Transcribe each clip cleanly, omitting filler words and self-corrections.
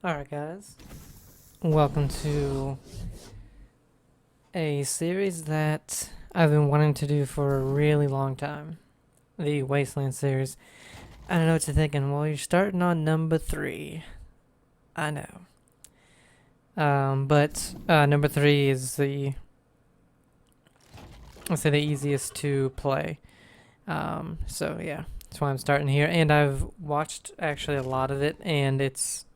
Alright, guys. Welcome to a series that I've been wanting to do for a really long time. The Wasteland series. I don't know what you're thinking. Well, you're starting on number 3. I know. But number 3 is let's say the easiest to play. So yeah, that's why I'm starting here. And I've watched actually a lot of it, and it's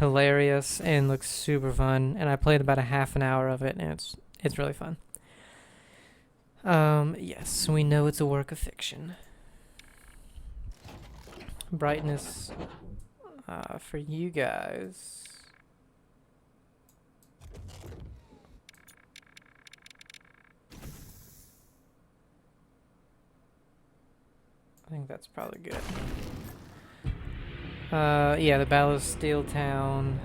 hilarious and looks super fun. And I played about a half an hour of it, and it's really fun. Yes, we know it's a work of fiction. Brightness for you guys. I think that's probably good. Yeah, the Battle of Steel Town.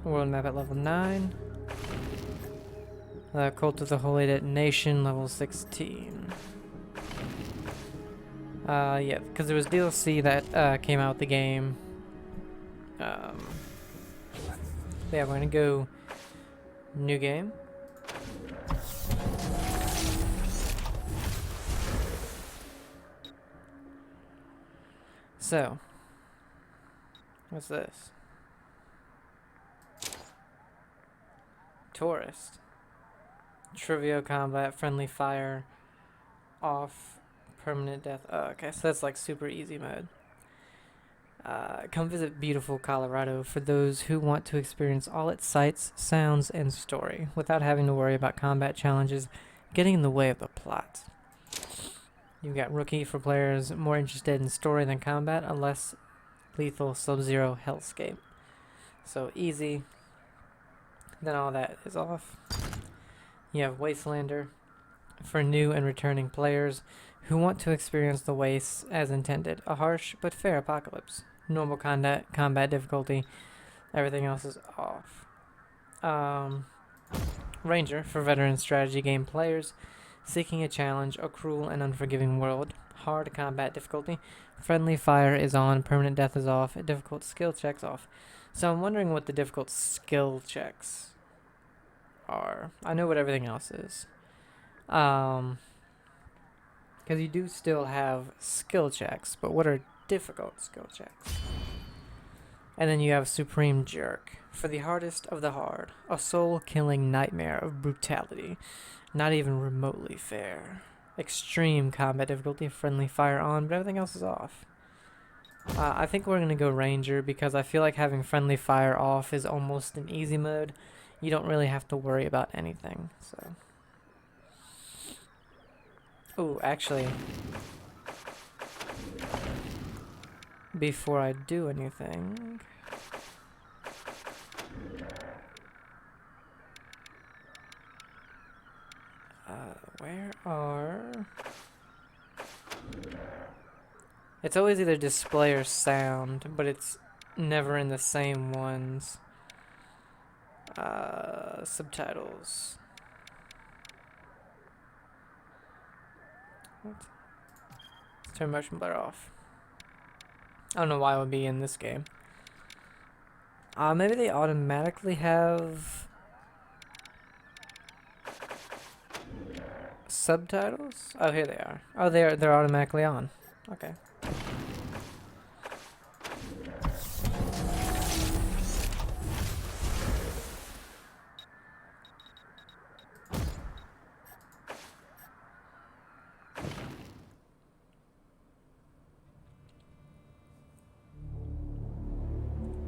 World map at level 9. Cult of the Holy Detonation, level 16. Yeah, because there was DLC that came out with the game. Yeah, we're gonna go new game. So, what's this? Tourist. Trivial combat, friendly fire, off, permanent death. Oh, okay, so that's like super easy mode. Come visit beautiful Colorado for those who want to experience all its sights, sounds, and story without having to worry about combat challenges getting in the way of the plot. You've got Rookie for players more interested in story than combat, a less lethal Sub-Zero hellscape. So easy. Then all that is off. You have Wastelander for new and returning players who want to experience the wastes as intended. A harsh but fair apocalypse. Normal combat difficulty. Everything else is off. Ranger for veteran strategy game players seeking a challenge, a cruel and unforgiving world. Hard combat difficulty. Friendly fire is on, permanent death is off, difficult skill checks off. So I'm wondering what the difficult skill checks are. I know what everything else is. Because you do still have skill checks, but what are difficult skill checks? And then you have Supreme Jerk. For the hardest of the hard, a soul-killing nightmare of brutality. Not even remotely fair. Extreme combat difficulty, friendly fire on, but everything else is off. I think we're going to go Ranger because I feel like having friendly fire off is almost an easy mode. You don't really have to worry about anything, so. Oh, actually, before I do anything, where are... It's always either display or sound, but it's never in the same ones. Subtitles. What? Let's turn motion blur off. I don't know why it would be in this game. Maybe they automatically have subtitles? Oh, here they are. Oh, they're automatically on. Okay.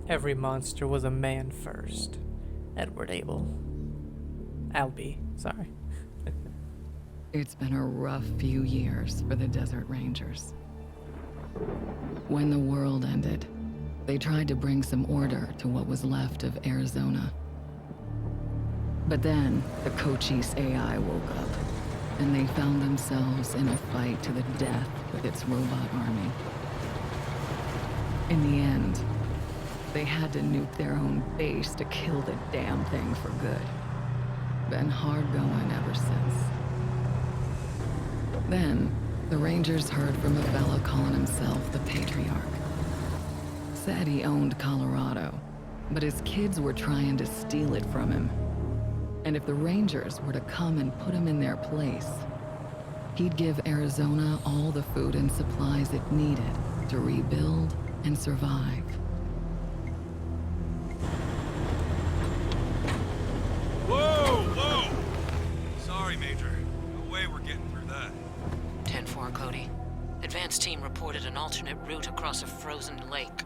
Every monster was a man first. Edward Albee, sorry. It's been a rough few years for the Desert Rangers. When the world ended, they tried to bring some order to what was left of Arizona. But then, the Cochise AI woke up, and they found themselves in a fight to the death with its robot army. In the end, they had to nuke their own base to kill the damn thing for good. Been hard going ever since. Then, the Rangers heard from a fellow calling himself the Patriarch. said he owned Colorado, but his kids were trying to steal it from him. And if the Rangers were to come and put him in their place, he'd give Arizona all the food and supplies it needed to rebuild and survive. Whoa! Sorry, Major. No way we're getting through that. 10-4, Cody. Advance team reported an alternate route across a frozen lake.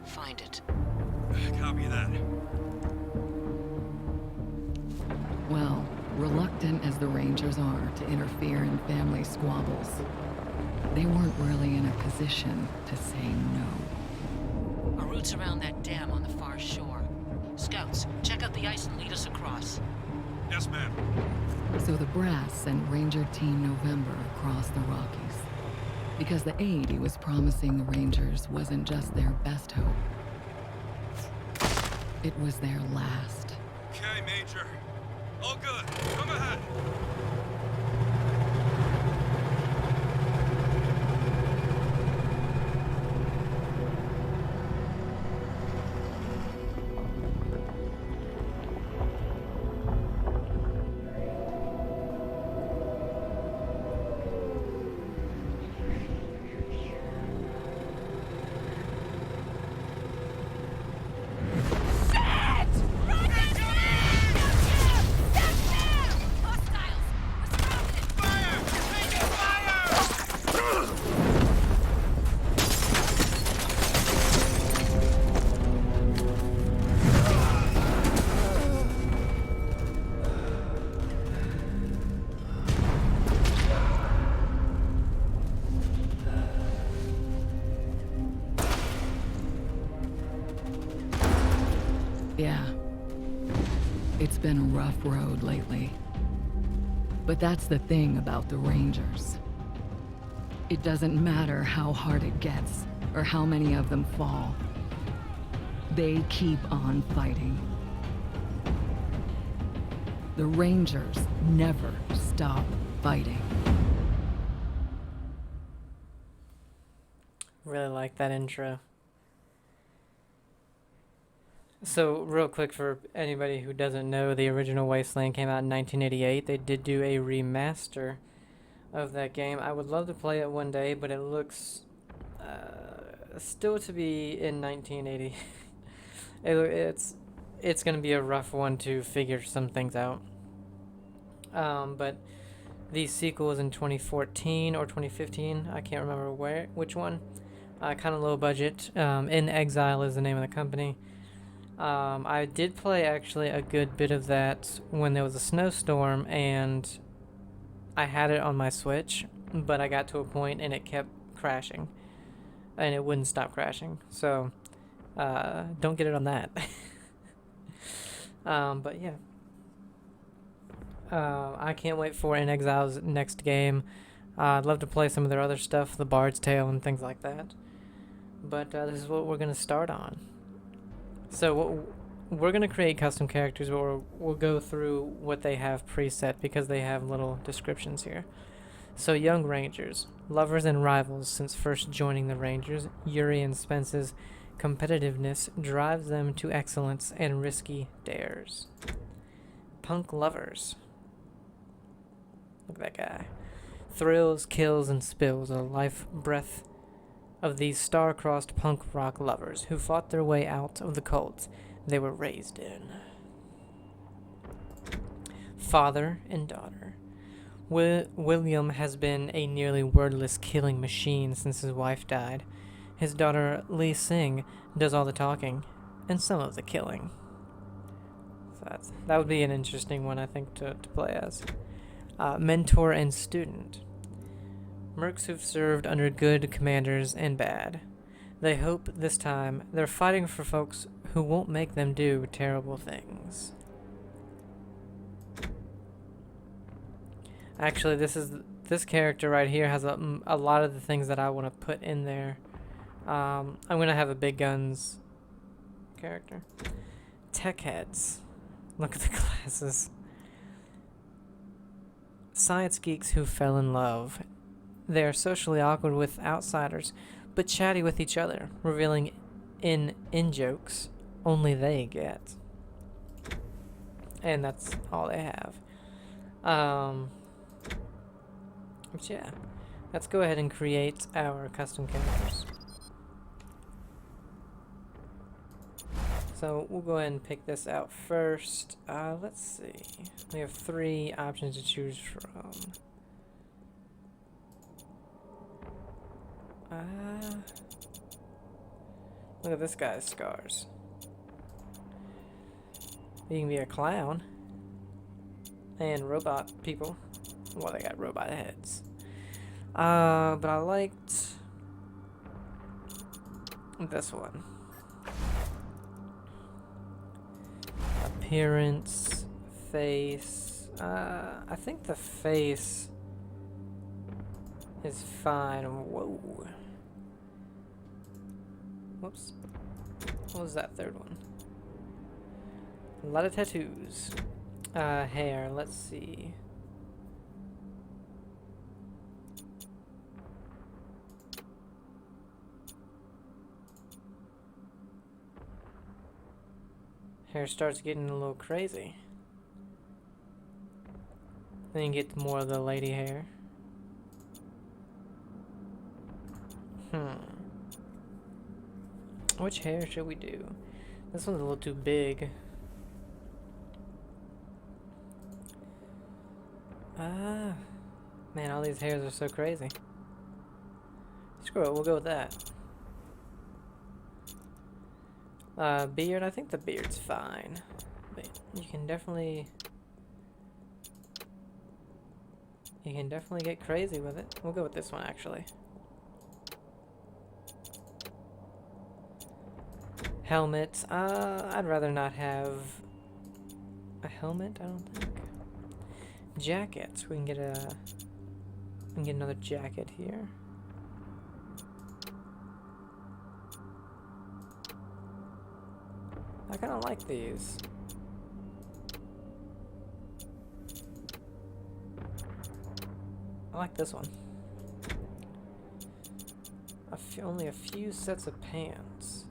Find it. Copy that. Well, reluctant as the Rangers are to interfere in family squabbles, they weren't really in a position to say no. Our route's around that dam on the far shore. Scouts, check out the ice and lead us across. Yes, ma'am. So the Brass sent Ranger Team November across the Rockies, because the aid he was promising the Rangers wasn't just their best hope. It was their last. Okay, Major. All good. Come ahead. Yeah. It's been a rough road lately. But that's the thing about the Rangers. It doesn't matter how hard it gets, or how many of them fall. They keep on fighting. The Rangers never stop fighting. Really like that intro. So, real quick, for anybody who doesn't know, the original Wasteland came out in 1988. They did do a remaster of that game. I would love to play it one day, but it looks still to be in 1980. It's going to be a rough one to figure some things out. But the sequel is in 2014 or 2015. I can't remember which one. Kind of low budget. In Exile is the name of the company. I did play actually a good bit of that when there was a snowstorm, and I had it on my Switch, but I got to a point and it kept crashing, and it wouldn't stop crashing. So, don't get it on that. But yeah. I can't wait for In Exile's next game. I'd love to play some of their other stuff, The Bard's Tale and things like that. But this is what we're going to start on. So we're going to create custom characters, but we'll go through what they have preset because they have little descriptions here. So young Rangers, lovers and rivals since first joining the Rangers, Yuri and Spence's competitiveness drives them to excellence and risky dares. Punk lovers. Look at that guy. Thrills, kills, and spills are the life breath of these star-crossed punk rock lovers who fought their way out of the cult they were raised in. Father and daughter. William has been a nearly wordless killing machine since his wife died. His daughter, Lee Sing, does all the talking and some of the killing. So that would be an interesting one, I think, to play as. Mentor and student. Mercs who've served under good commanders and bad. They hope this time they're fighting for folks who won't make them do terrible things. Actually, this character right here has a lot of the things that I want to put in there. I'm going to have a big guns character. Tech heads. Look at the glasses. Science geeks who fell in love. They are socially awkward with outsiders, but chatty with each other, revealing in-jokes only they get. And that's all they have. But yeah, let's go ahead and create our custom characters. So we'll go ahead and pick this out first. Let's see. We have 3 options to choose from. Look at this guy's scars. You can be a clown. And robot people. Well, they got robot heads. But I liked this one. Appearance, face. I think the face is fine. Whoa. Whoops. What was that third one? A lot of tattoos. Hair, let's see. Hair starts getting a little crazy. Then you get more of the lady hair. Which hair should we do? This one's a little too big. Man, all these hairs are so crazy. Screw it, we'll go with that. Beard, I think the beard's fine. But you can definitely get crazy with it. We'll go with this one, actually. Helmet, I'd rather not have a helmet, I don't think. Jackets, we can get another jacket here. I kind of like these. I like this one. Only a few sets of pants.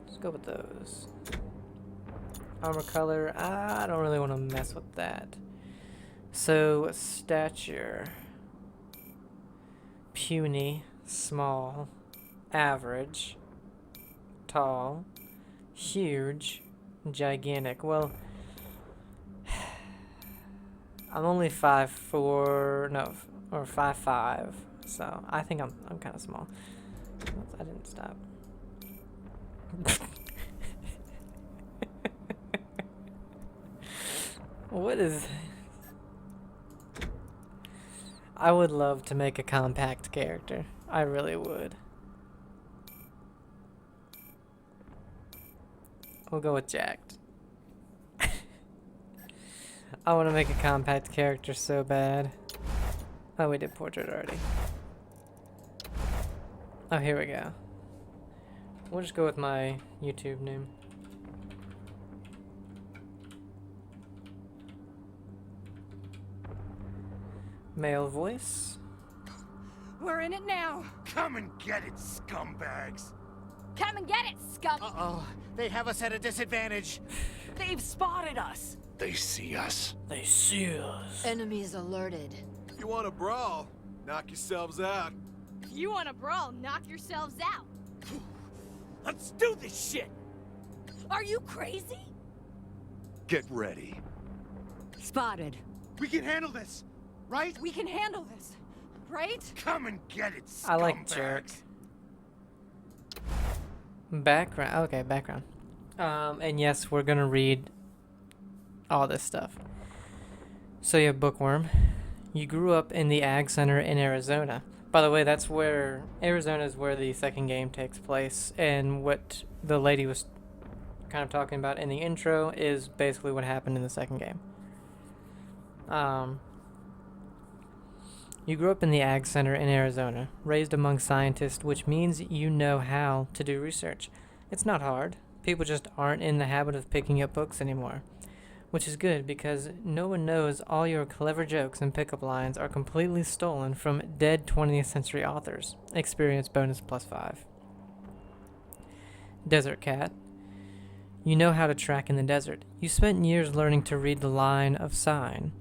Let's go with those. Armor color, I don't really want to mess with that. So, stature. Puny, small, average, tall, huge, gigantic. Well, I'm only 5'4", no, or 5'5", so I think I'm kind of small. Oops, I didn't stop. What is... I would love to make a compact character. I really would. We'll go with jacked. I want to make a compact character so bad. Oh, we did portrait already. Oh, here we go. We'll just go with my YouTube name. Male voice. We're in it now. Come and get it, scumbags! Come and get it, scum. Uh-oh, they have us at a disadvantage. They've spotted us. They see us. They see us. Enemies alerted. You want to brawl? Knock yourselves out. You want to brawl? Knock yourselves out. Let's do this shit! Are you crazy? Get ready. Spotted. We can handle this, right? We can handle this, right? Come and get it, scumbags! I like jerk. Background. Okay, background. And yes, we're gonna read all this stuff. So you have Bookworm. You grew up in the Ag Center in Arizona. By the way, that's where Arizona is where the second game takes place, and what the lady was kind of talking about in the intro is basically what happened in the second game. You grew up in the Ag Center in Arizona, raised among scientists, which means you know how to do research. It's not hard. People just aren't in the habit of picking up books anymore. Which is good, because no one knows all your clever jokes and pickup lines are completely stolen from dead 20th century authors. Experience bonus +5. Desert cat. You know how to track in the desert. You spent years learning to read the line of sign.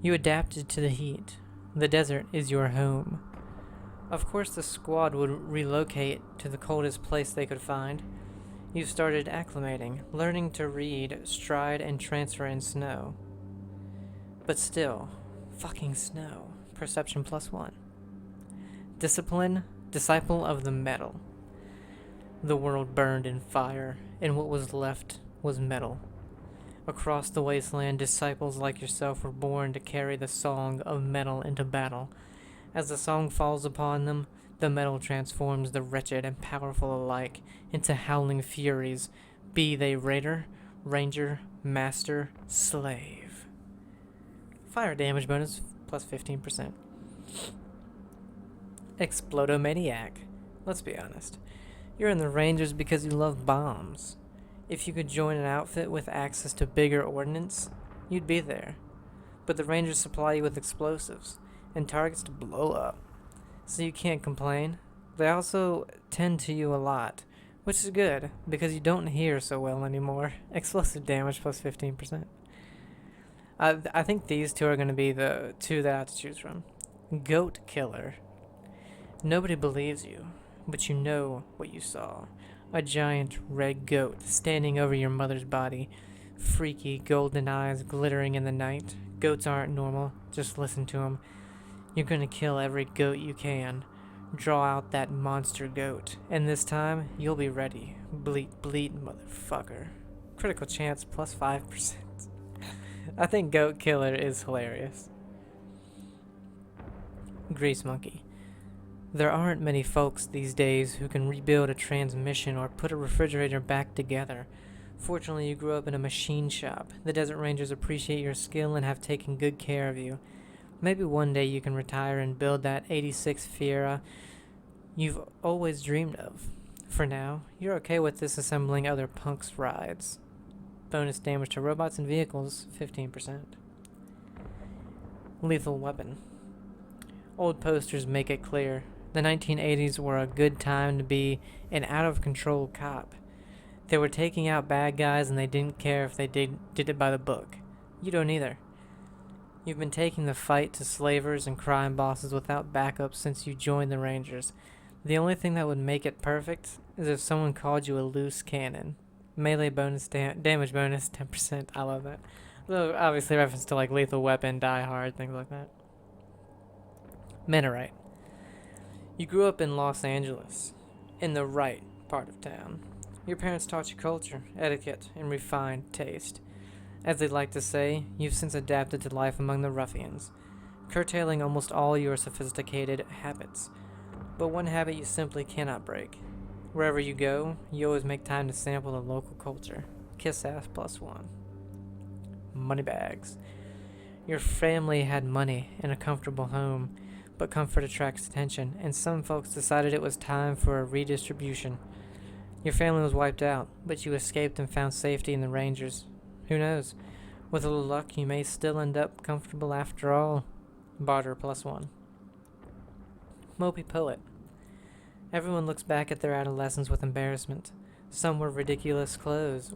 You adapted to the heat. The desert is your home. Of course, the squad would relocate to the coldest place they could find. You started acclimating, learning to read, stride, and transfer in snow. But still, fucking snow. Perception +1. Discipline, disciple of the metal. The world burned in fire, and what was left was metal. Across the wasteland, disciples like yourself were born to carry the song of metal into battle. As the song falls upon them, the metal transforms the wretched and powerful alike into howling furies, be they raider, ranger, master, slave. Fire damage bonus +15%. Explodomaniac. Let's be honest. You're in the Rangers because you love bombs. If you could join an outfit with access to bigger ordnance, you'd be there. But the Rangers supply you with explosives and targets to blow up, so you can't complain. They also tend to you a lot, which is good because you don't hear so well anymore. Explosive damage +15%. I think these two are going to be the two that I have to choose from. Goat Killer. Nobody believes you, but you know what you saw. A giant red goat standing over your mother's body. Freaky golden eyes glittering in the night. Goats aren't normal, just listen to them. You're gonna kill every goat you can. Draw out that monster goat, and this time, you'll be ready. Bleat, bleat, motherfucker. Critical chance +5%. I think Goat Killer is hilarious. Grease Monkey. There aren't many folks these days who can rebuild a transmission or put a refrigerator back together. Fortunately, you grew up in a machine shop. The Desert Rangers appreciate your skill and have taken good care of you. Maybe one day you can retire and build that 86 Fiera you've always dreamed of. For now, you're okay with disassembling other punks' rides. Bonus damage to robots and vehicles, 15%. Lethal Weapon. Old posters make it clear. The 1980s were a good time to be an out-of-control cop. They were taking out bad guys and they didn't care if they did it by the book. You don't either. You've been taking the fight to slavers and crime bosses without backup since you joined the Rangers. The only thing that would make it perfect is if someone called you a loose cannon. Melee bonus damage bonus 10%. I love that. Though obviously reference to like Lethal Weapon, Die Hard, things like that. Mentorite. You grew up in Los Angeles, in the right part of town. Your parents taught you culture, etiquette, and refined taste. As they like to say, you've since adapted to life among the ruffians, curtailing almost all your sophisticated habits. But one habit you simply cannot break. Wherever you go, you always make time to sample the local culture. Kiss ass +1. Moneybags. Your family had money and a comfortable home, but comfort attracts attention, and some folks decided it was time for a redistribution. Your family was wiped out, but you escaped and found safety in the Rangers. Who knows? With a little luck, you may still end up comfortable after all. Barter +1. Mopey Poet. Everyone looks back at their adolescence with embarrassment. Some wore ridiculous clothes.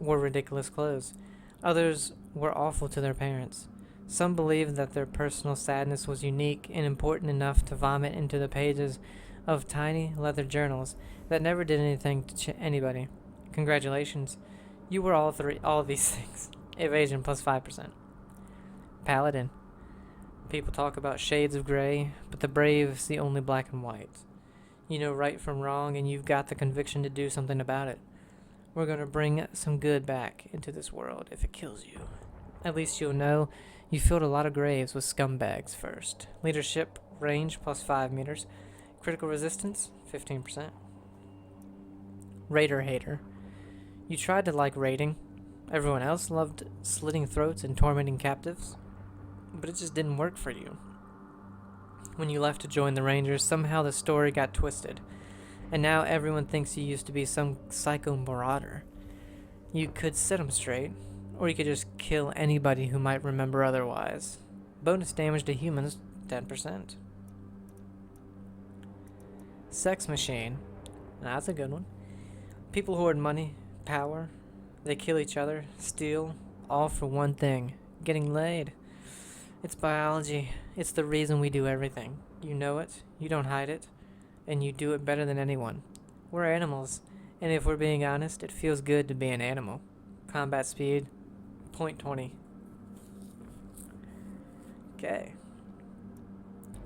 Others were awful to their parents. Some believed that their personal sadness was unique and important enough to vomit into the pages of tiny leather journals that never did anything to anybody. Congratulations. You were all of these things. Evasion +5%. Paladin. People talk about shades of gray, but the brave see only black and white. You know right from wrong, and you've got the conviction to do something about it. We're gonna bring some good back into this world if it kills you. At least you'll know you filled a lot of graves with scumbags first. Leadership, range +5 meters. Critical resistance, 15%. Raider Hater. You tried to like raiding. Everyone else loved slitting throats and tormenting captives. But it just didn't work for you. When you left to join the Rangers, somehow the story got twisted. And now everyone thinks you used to be some psycho marauder. You could set them straight, or you could just kill anybody who might remember otherwise. Bonus damage to humans, 10%. Sex Machine. That's a good one. People hoard money, power. They kill each other, steal, all for one thing: getting laid. It's biology. It's the reason we do everything. You know it, you don't hide it, and you do it better than anyone. We're animals, and if we're being honest, it feels good to be an animal. Combat speed, point 20. Okay.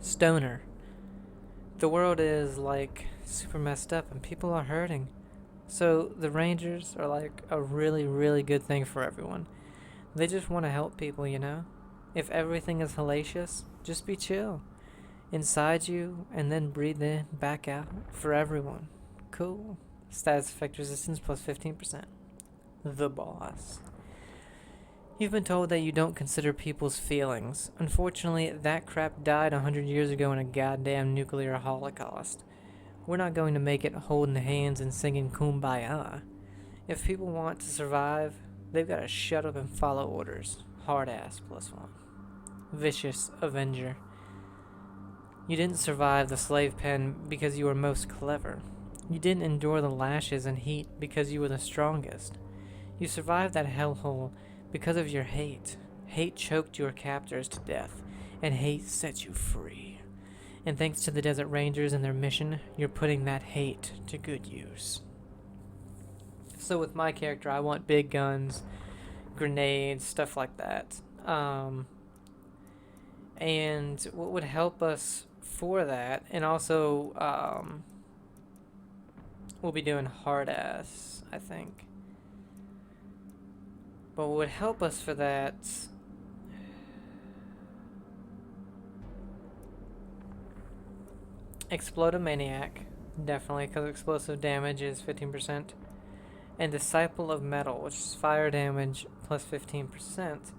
Stoner. The world is, like, super messed up and people are hurting. So the Rangers are like a really, really good thing for everyone. They just want to help people, you know? If everything is hellacious, just be chill. Inside you, and then breathe in, back out, for everyone. Cool. Status effect resistance plus 15%. The boss. You've been told that you don't consider people's feelings. Unfortunately, that crap died 100 years ago in a goddamn nuclear holocaust. We're not going to make it holding hands and singing Kumbaya. If people want to survive, they've got to shut up and follow orders. Hard ass plus 1. Vicious Avenger. You didn't survive the slave pen because you were most clever. You didn't endure the lashes and heat because you were the strongest. You survived that hellhole because of your hate. Hate choked your captors to death, and hate set you free. And thanks to the Desert Rangers and their mission, you're putting that hate to good use. So with my character, I want big guns, grenades, stuff like that. And what would help us for that, and also we'll be doing hard ass, I think. But what would help us for that, Explode-a-Maniac, definitely, because explosive damage is 15%. And Disciple of Metal, which is fire damage plus 15%.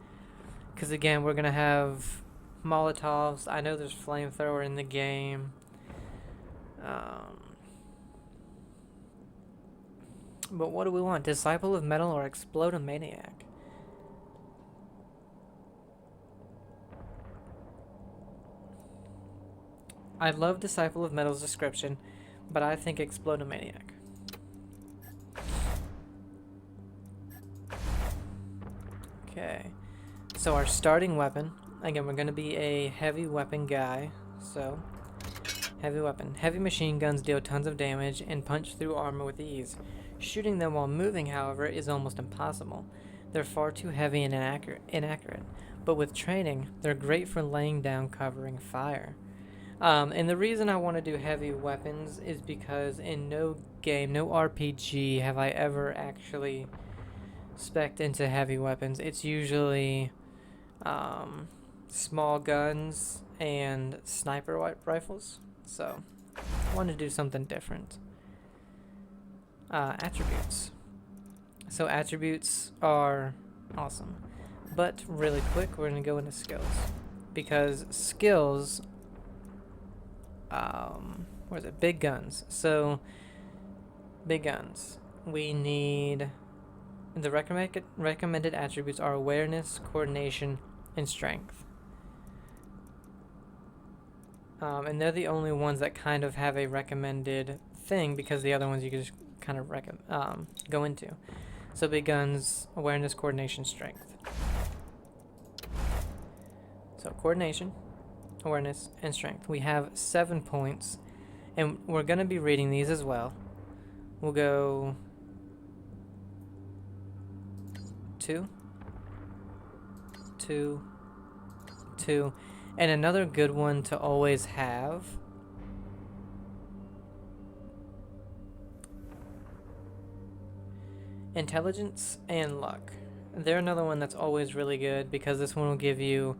Because again, we're going to have Molotovs. I know there's Flamethrower in the game. But what do we want? Disciple of Metal or Explode-a-Maniac? I love Disciple of Metal's description, but I think Explode-a-Maniac. Okay, so our starting weapon, again, we're going to be a heavy weapon guy, so heavy weapon. Heavy machine guns deal tons of damage and punch through armor with ease. Shooting them while moving, however, is almost impossible. They're far too heavy and inaccurate, but with training, they're great for laying down covering fire. And the reason I want to do heavy weapons is because in no game, no RPG have I ever actually spec'd into heavy weapons. It's usually small guns and sniper rifles. So I want to do something different. Attributes. So attributes are awesome. But really quick, we're going to go into skills. Because skills... where is it? Big guns. So, big guns. We need... The recommended attributes are awareness, coordination, and strength. And they're the only ones that kind of have a recommended thing, because the other ones you can just kind of go into. So big guns, awareness, coordination, strength. So coordination, awareness, and strength. We have 7 points, and we're going to be reading these as well. We'll go 2, 2, 2, and another good one to always have intelligence and luck. They're another one that's always really good because this one will give you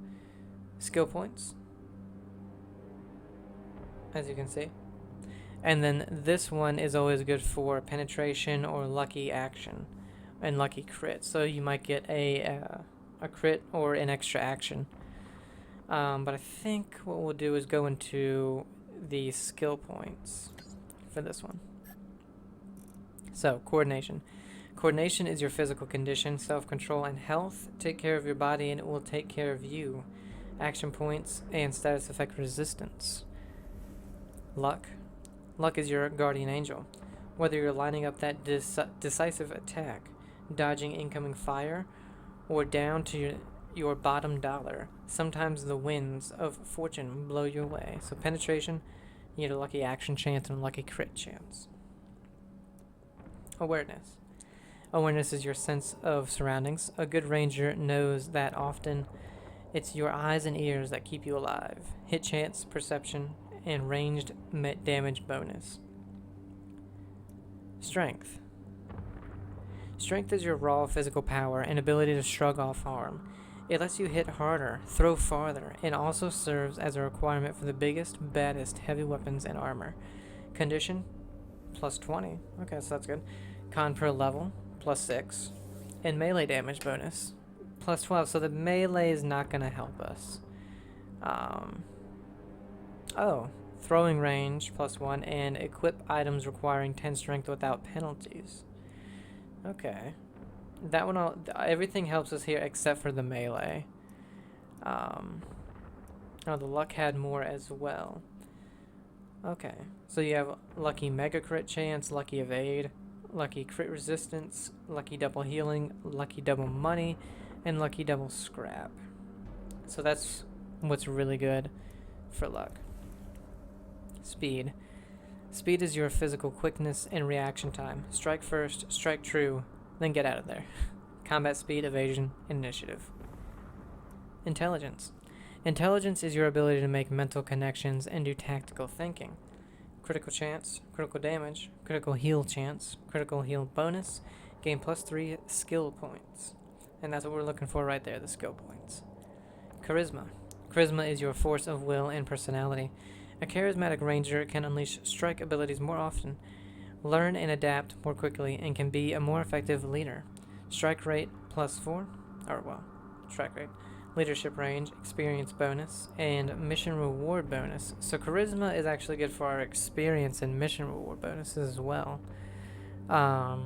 skill points, as you can see. And then this one is always good for penetration or lucky action and lucky crit. So you might get a crit or an extra action. But I think what we'll do is go into the skill points for this one. So, coordination. Coordination is your physical condition, self-control, and health. Take care of your body and it will take care of you. Action points and status effect resistance. Luck. Luck is your guardian angel. Whether you're lining up that decisive attack, dodging incoming fire, or down to your bottom dollar, sometimes the winds of fortune blow your way. So penetration, you get a lucky action chance and a lucky crit chance. Awareness. Awareness is your sense of surroundings. A good ranger knows that often it's your eyes and ears that keep you alive. Hit chance, perception, and ranged damage bonus. Strength. Strength is your raw physical power and ability to shrug off harm. It lets you hit harder, throw farther, and also serves as a requirement for the biggest, baddest heavy weapons and armor. Condition, plus 20. Okay, so that's good. Con per level, plus 6. And melee damage bonus, plus 12. So the melee is not going to help us. Throwing range, plus 1. And equip items requiring 10 strength without penalties. Okay. That one, everything helps us here except for the melee. The luck had more as well. Okay, so you have lucky mega crit chance, lucky evade, lucky crit resistance, lucky double healing, lucky double money, and lucky double scrap. So that's what's really good for luck. Speed. Speed is your physical quickness and reaction time. Strike first, strike true, then get out of there. Combat speed, evasion, initiative. Intelligence. Intelligence is your ability to make mental connections and do tactical thinking. Critical chance, critical damage, critical heal chance, critical heal bonus, gain plus 3 skill points. And that's what we're looking for right there, the skill points. Charisma. Charisma is your force of will and personality. A charismatic ranger can unleash strike abilities more often, learn and adapt more quickly, and can be a more effective leader. Strike rate plus 4, strike rate, leadership range, experience bonus, and mission reward bonus. So charisma is actually good for our experience and mission reward bonuses as well. Yeah.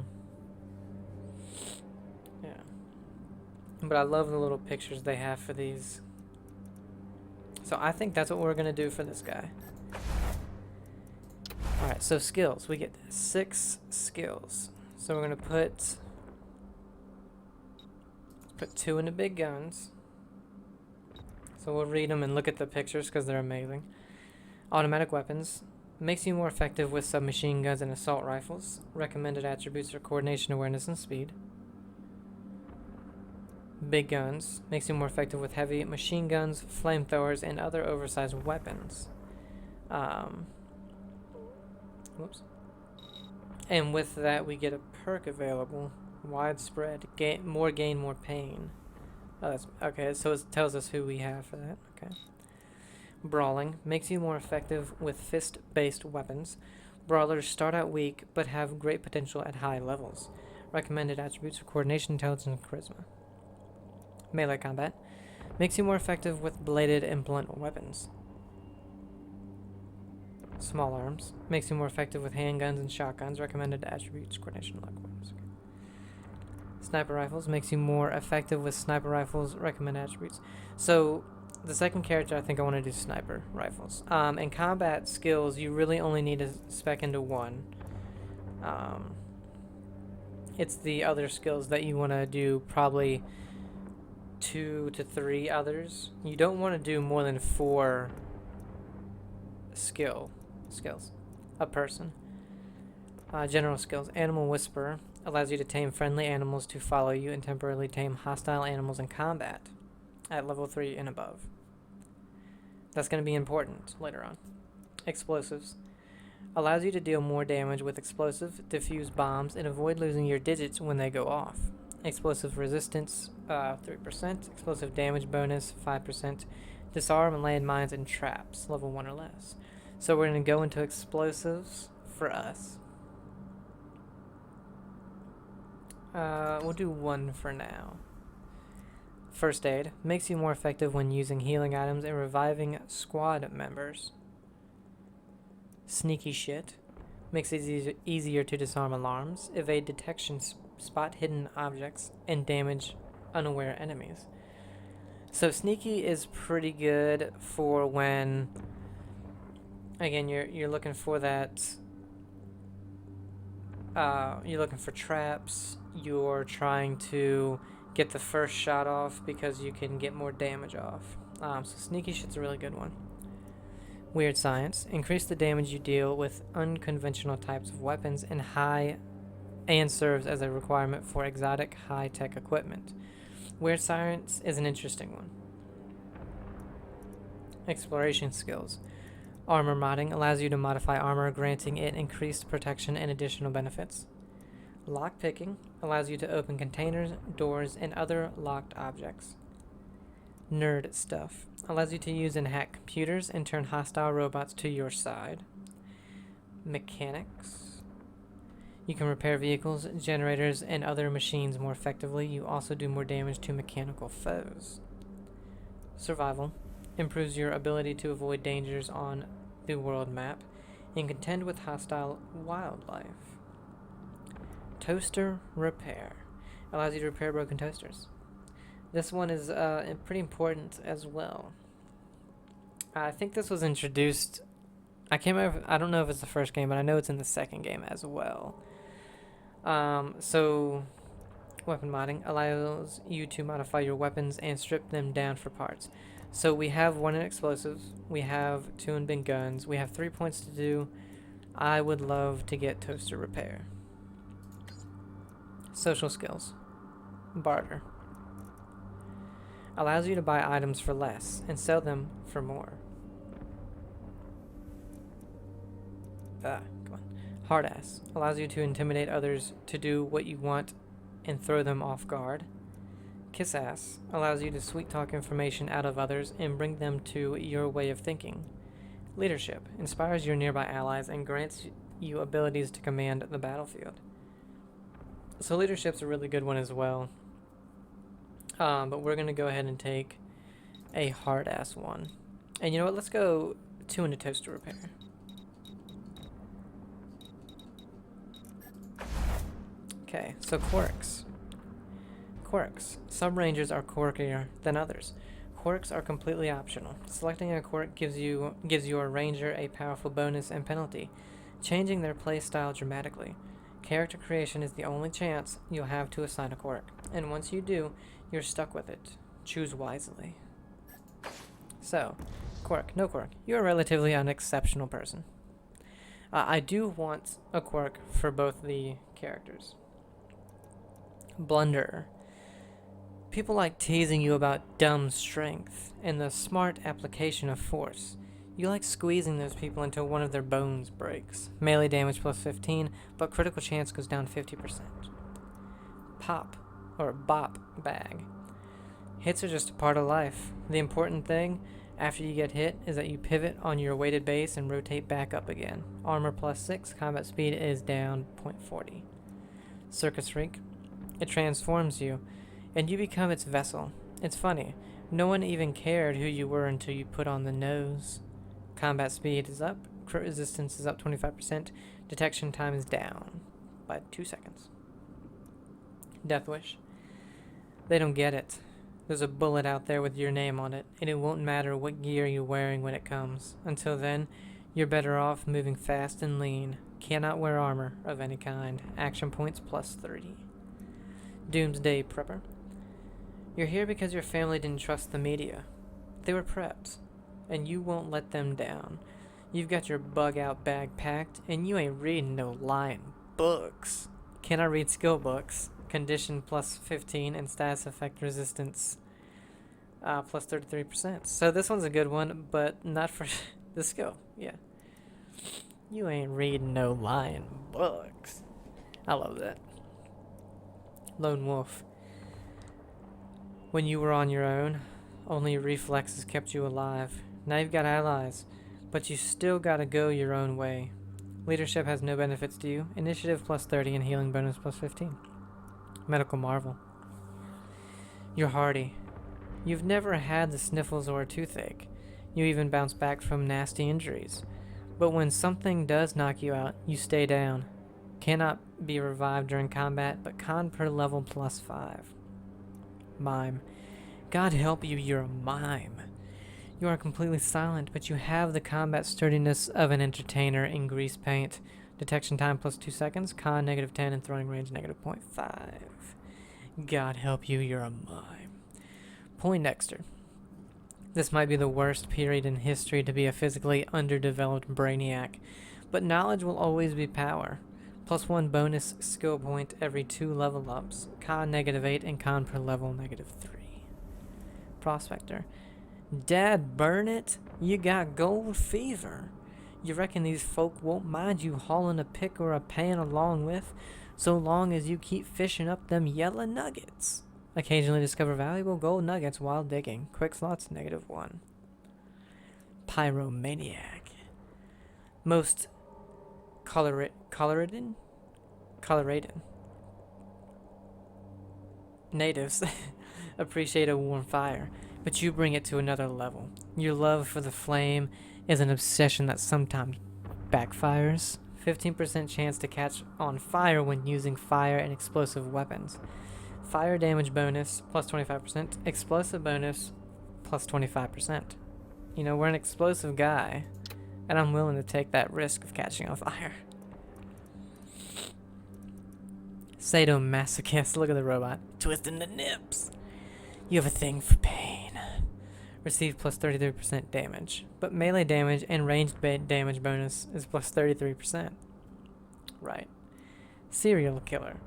But I love the little pictures they have for these. So I think that's what we're going to do for this guy. Alright, so skills. We get 6 skills. So we're going to put 2 in the big guns. So we'll read them and look at the pictures because they're amazing. Automatic weapons. Makes you more effective with submachine guns and assault rifles. Recommended attributes are coordination, awareness, and speed. Big guns. Makes you more effective with heavy machine guns, flamethrowers, and other oversized weapons. And with that, we get a perk available. Widespread. More gain, more pain. Oh, that's okay. So it tells us who we have for that. Okay. Brawling. Makes you more effective with fist-based weapons. Brawlers start out weak, but have great potential at high levels. Recommended attributes are coordination, intelligence, and charisma. Melee combat. Makes you more effective with bladed and blunt weapons. Small arms. Makes you more effective with handguns and shotguns. Recommended attributes, coordination, luck weapons. Okay. Sniper rifles. Makes you more effective with sniper rifles. Recommended attributes. So, the second character, I think I want to do sniper rifles. In combat skills, you really only need to spec into one. It's the other skills that you want to do probably 2 to 3 others. You don't want to do more than 4 skills a person. General skills. Animal Whisperer allows you to tame friendly animals to follow you and temporarily tame hostile animals in combat at level 3 and above. That's going to be important later on. Explosives. Allows you to deal more damage with explosive, defuse bombs, and avoid losing your digits when they go off. Explosive resistance, 3%. Explosive damage bonus, 5%. Disarm and landmines and traps, level 1 or less. So we're going to go into explosives for us. We'll do 1 for now. First aid. Makes you more effective when using healing items and reviving squad members. Sneaky shit. Makes it easier to disarm alarms, evade detection, spot hidden objects, and damage unaware enemies. So sneaky is pretty good for when, again, you're looking for that You're looking for traps. You're trying to get the first shot off because you can get more damage off. So sneaky shit's a really good one. Weird science. Increase the damage you deal with unconventional types of weapons and serves as a requirement for exotic high-tech equipment. Weird science is an interesting one. Exploration skills. Armor modding allows you to modify armor, granting it increased protection and additional benefits. Lockpicking allows you to open containers, doors, and other locked objects. Nerd stuff allows you to use and hack computers and turn hostile robots to your side. Mechanics. You can repair vehicles, generators, and other machines more effectively. You also do more damage to mechanical foes. Survival improves your ability to avoid dangers on the world map and contend with hostile wildlife. Toaster repair allows you to repair broken toasters. This one is pretty important as well. I think this was introduced. I don't know if it's the first game, but I know it's in the second game as well. So weapon modding allows you to modify your weapons and strip them down for parts. So we have 1 in explosives, we have 2 in big guns, we have 3 points to do. I would love to get toaster repair. Social skills. Barter. Allows you to buy items for less and sell them for more. Come on. Hard ass. Allows you to intimidate others to do what you want and throw them off guard. Kiss ass. Allows you to sweet talk information out of others and bring them to your way of thinking. Leadership. Inspires your nearby allies and grants you abilities to command the battlefield. So leadership's a really good one as well. But we're going to go ahead and take a hard ass one. And you know what? Let's go 2 into toaster repair. Okay, so quirks. Quirks. Some rangers are quirkier than others. Quirks are completely optional. Selecting a quirk gives your ranger a powerful bonus and penalty, changing their playstyle dramatically. Character creation is the only chance you'll have to assign a quirk, and once you do, you're stuck with it. Choose wisely. So, quirk, no quirk. You're a relatively unexceptional person. I do want a quirk for both the characters. Blunderer. People like teasing you about dumb strength and the smart application of force. You like squeezing those people until one of their bones breaks. Melee damage plus 15, but critical chance goes down 50%. Pop, or bop bag. Hits are just a part of life. The important thing, after you get hit, is that you pivot on your weighted base and rotate back up again. Armor plus 6, combat speed is down 0.40. Circus freak. It transforms you, and you become its vessel. It's funny. No one even cared who you were until you put on the nose. Combat speed is up, crit resistance is up 25%, detection time is down by 2 seconds. Death wish. They don't get it. There's a bullet out there with your name on it, and it won't matter what gear you're wearing when it comes. Until then, you're better off moving fast and lean. Cannot wear armor of any kind. Action points plus 30. Doomsday prepper. You're here because your family didn't trust the media. They were prepped, and you won't let them down. You've got your bug-out bag packed, and you ain't reading no lying books. Cannot read skill books. Condition plus 15 and status effect resistance plus 33%. So this one's a good one, but not for the skill. Yeah. You ain't reading no lying books. I love that. Lone wolf. When you were on your own, only your reflexes kept you alive. Now you've got allies, but you still gotta go your own way. Leadership has no benefits to you. Initiative plus 30 and healing bonus plus 15. Medical marvel. You're hardy. You've never had the sniffles or a toothache. You even bounce back from nasty injuries. But when something does knock you out, you stay down. Cannot be revived during combat, but con per level plus 5. Mime. God help you, you're a mime. You are completely silent, but you have the combat sturdiness of an entertainer in grease paint. Detection time plus 2 seconds. Con -10 and throwing range -0.5. God help you, you're a mime. Poindexter. This might be the worst period in history to be a physically underdeveloped brainiac, but knowledge will always be power. +1 bonus skill point every 2 level ups. Con -8 and con per level -3. Prospector. Dad burn it, you got gold fever. You reckon these folk won't mind you hauling a pick or a pan along with, so long as you keep fishing up them yellow nuggets. Occasionally discover valuable gold nuggets while digging. Quick slots -1. Pyromaniac. Most Coloradan natives appreciate a warm fire, but you bring it to another level. Your love for the flame is an obsession that sometimes backfires. 15% chance to catch on fire when using fire and explosive weapons. Fire damage bonus +25%. Explosive bonus +25%. You know, we're an explosive guy, and I'm willing to take that risk of catching on fire. Sadomasochist. Look at the robot. Twisting the nips. You have a thing for pain. Receive +33% damage, but melee damage and ranged damage bonus is +33%. Right. Serial killer.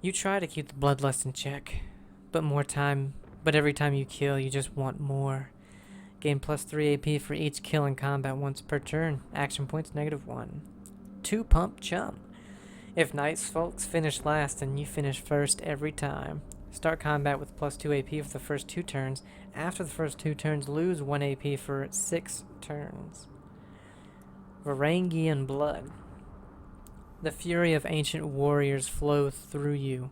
You try to keep the bloodlust in check, but every time you kill, you just want more. Gain +3 AP for each kill in combat once per turn. Action points -1. 2 pump chum. If nice folks finish last, then you finish first every time. Start combat with +2 AP for the first 2 turns. After the first 2 turns, lose 1 AP for 6 turns. Varangian blood. The fury of ancient warriors flow through you.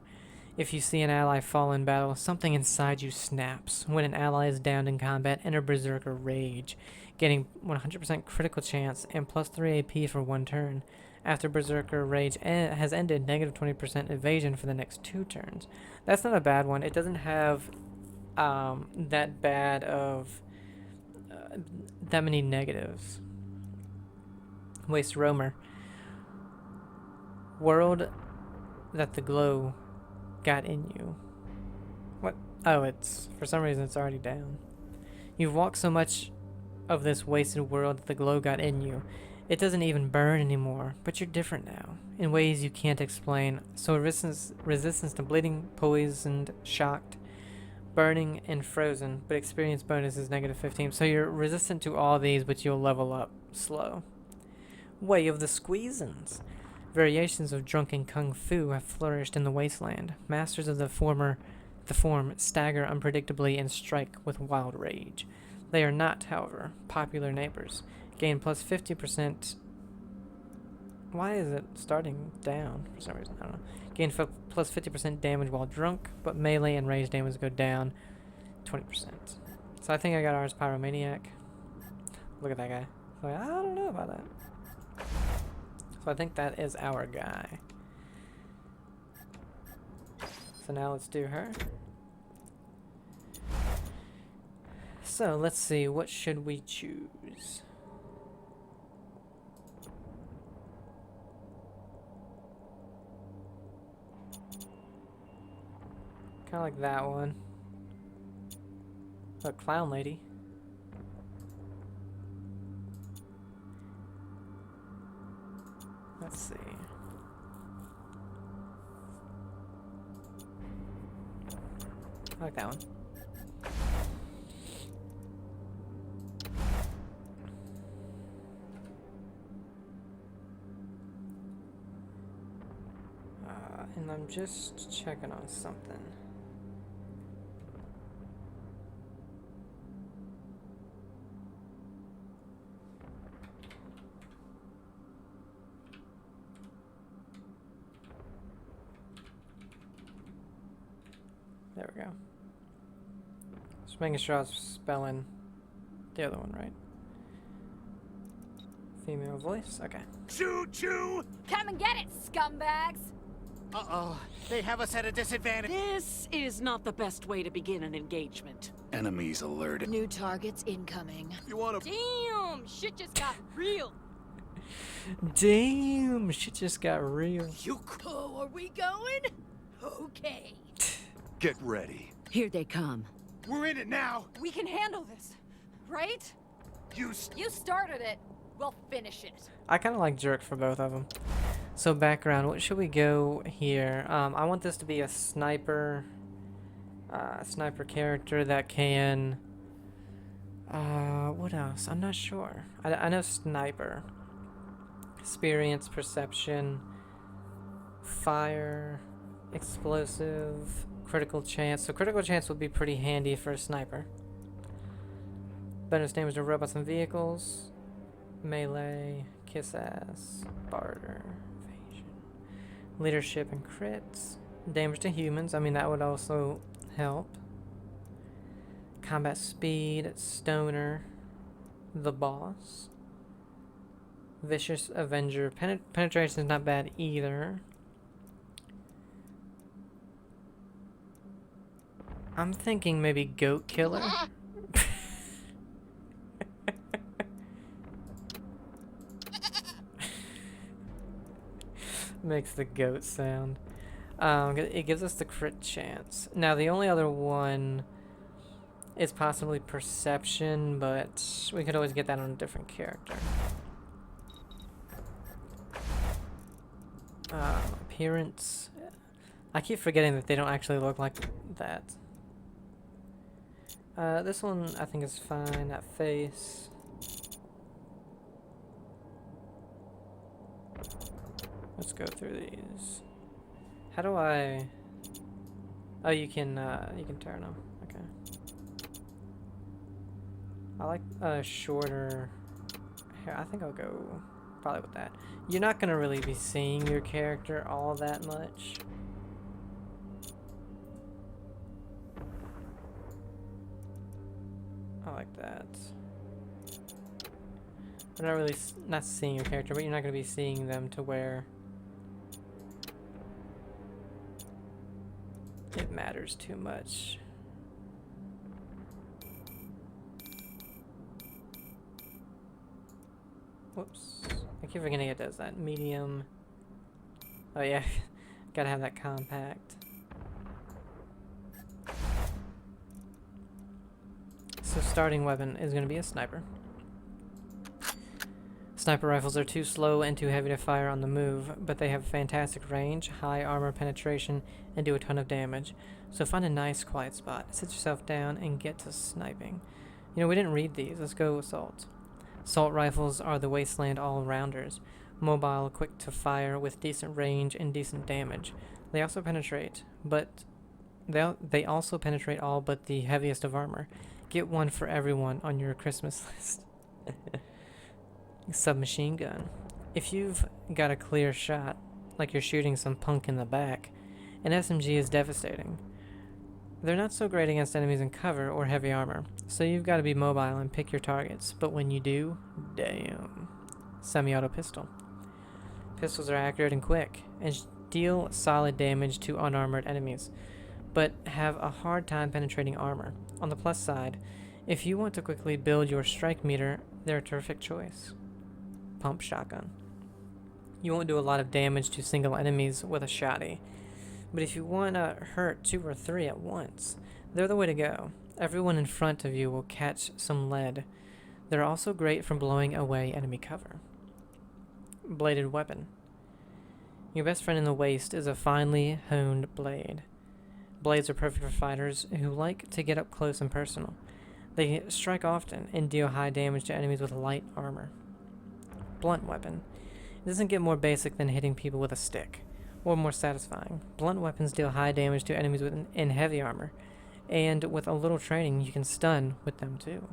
If you see an ally fall in battle, something inside you snaps. When an ally is downed in combat, enter Berserker Rage, getting 100% critical chance and +3 AP for 1 turn. After Berserker Rage has ended, -20% evasion for the next 2 turns. That's not a bad one. It doesn't have that bad of that many negatives. Waste Roamer. World that the glow got in you. What? Oh, it's for some reason it's already down. You've walked so much of this wasted world that the glow got in you. It doesn't even burn anymore, but you're different now, in ways you can't explain. So resistance to bleeding, poisoned, shocked, burning, and frozen, but experience bonus is -15. So you're resistant to all these, but you'll level up slow. Way of the Squeezins. Variations of drunken kung fu have flourished in the Wasteland. Masters of the form stagger unpredictably and strike with wild rage. They are not, however, popular neighbors. Gain +50%. Why is it starting down for some reason? I don't know. Gain +50% damage while drunk, but melee and ranged damage go down 20%. So I think I got ours Pyromaniac. Look at that guy. Like, I don't know about that. So I think that is our guy. So now let's do her. So let's see, what should we choose? Kind of like that one. The clown lady. Let's see. I like that one. And I'm just checking on something. There we go. Just making sure I was spelling the other one right. Female voice? Okay. Choo-choo! Come and get it, scumbags! Uh-oh. They have us at a disadvantage. This is not the best way to begin an engagement. Enemies alerted. New targets incoming. You want to... Damn! Shit just got real! Damn, shit just got real. Oh, are we going? Okay. Get ready. Here they come. We're in it now. We can handle this, right? You You started it. We'll finish it. I kind of like Jerk for both of them. So background, what should we go here? I want this to be a sniper character that can, what else? I'm not sure. I know sniper. Experience, perception, fire, explosive, critical chance. So critical chance would be pretty handy for a sniper. Bonus damage to robots and vehicles. Melee, kiss ass, barter, evasion, leadership and crits, damage to humans. I mean, that would also help. Combat speed, stoner, the boss, vicious avenger. Penetration is not bad either. I'm thinking maybe goat killer. Makes the goat sound. It gives us the crit chance. Now the only other one is possibly perception, but we could always get that on a different character. Appearance. I keep forgetting that they don't actually look like that. This one I think is fine. That face. Let's go through these. How do I? Oh, you can turn them. Okay. I like shorter hair. I think I'll go probably with that. You're not gonna really be seeing your character all that much. I like that. We're not really not seeing your character, but you're not gonna be seeing them to where it matters too much. Whoops. I keep forgetting it does that. Medium. Oh yeah, gotta have that compact. So starting weapon is gonna be a sniper. Sniper rifles are too slow and too heavy to fire on the move, but they have fantastic range, high armor penetration, and do a ton of damage. So find a nice quiet spot, sit yourself down, and get to sniping. You know, we didn't read these. Let's go assault. Assault rifles are the Wasteland all-rounders. Mobile, quick to fire, with decent range and decent damage. They also penetrate, but they also penetrate all but the heaviest of armor. Get one for everyone on your Christmas list. Submachine gun. If you've got a clear shot, like you're shooting some punk in the back, an SMG is devastating. They're not so great against enemies in cover or heavy armor, so you've got to be mobile and pick your targets, but when you do, damn. Semi-auto pistol. Pistols are accurate and quick, and deal solid damage to unarmored enemies, but have a hard time penetrating armor. On the plus side, if you want to quickly build your strike meter, they're a terrific choice. Pump shotgun. You won't do a lot of damage to single enemies with a shotty, but if you want to hurt 2 or 3 at once, they're the way to go. Everyone in front of you will catch some lead. They're also great for blowing away enemy cover. Bladed weapon. Your best friend in the waist is a finely honed blade. Blades are perfect for fighters who like to get up close and personal. They strike often and deal high damage to enemies with light armor. Blunt weapon. It doesn't get more basic than hitting people with a stick, or more satisfying. Blunt weapons deal high damage to enemies in heavy armor, and with a little training you can stun with them too.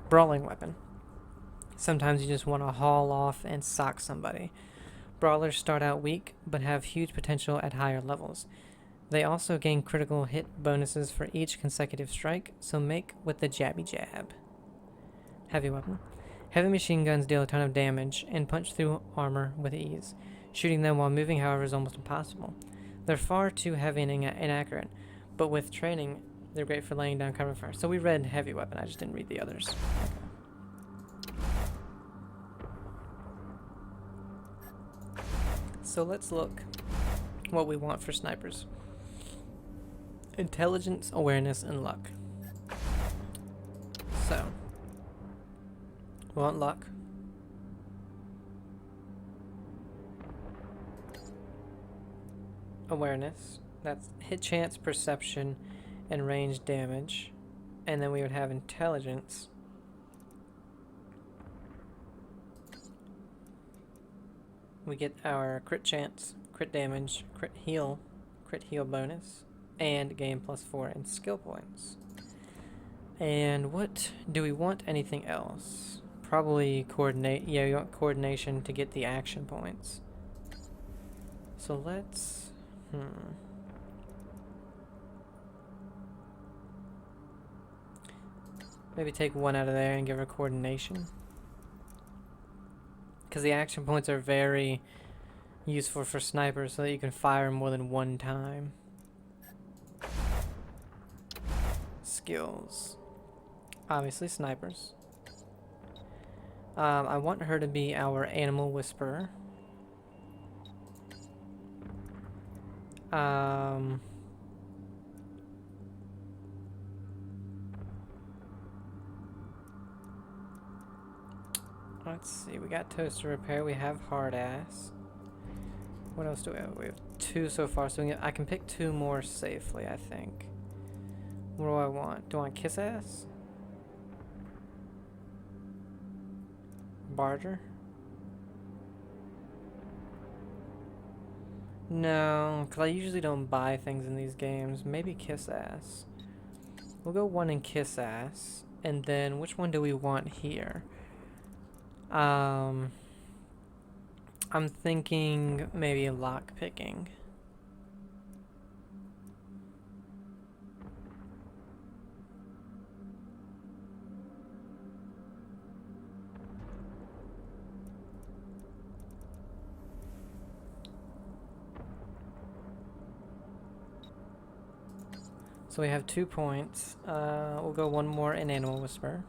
Brawling weapon. Sometimes you just want to haul off and sock somebody. Brawlers start out weak, but have huge potential at higher levels. They also gain critical hit bonuses for each consecutive strike, so make with the jabby jab. Heavy weapon. Heavy machine guns deal a ton of damage and punch through armor with ease. Shooting them while moving, however, is almost impossible. They're far too heavy and inaccurate, but with training, they're great for laying down cover fire. So we read heavy weapon, I just didn't read the others. So let's look what we want for snipers. Intelligence, awareness, and luck. So, we want luck. Awareness, that's hit chance, perception, and range damage. And then we would have intelligence. We get our crit chance, crit damage, crit heal bonus, and gain +4 in skill points. And what do we want? Anything else? Probably coordinate. Yeah, we want coordination to get the action points. So let's maybe take one out of there and give her coordination. Because the action points are very useful for snipers so that you can fire more than one time. Skills. Obviously snipers. I want her to be our animal whisperer. Let's see, we got toaster repair, we have hard ass. What else do we have? We have 2 so far, so I can pick 2 more safely, I think. What do I want? Do I want kiss ass? Barter? No, because I usually don't buy things in these games. Maybe kiss ass. We'll go 1 in kiss ass. And then, which one do we want here? I'm thinking maybe lock picking. So we have 2 points. We'll go 1 more in Animal Whisper.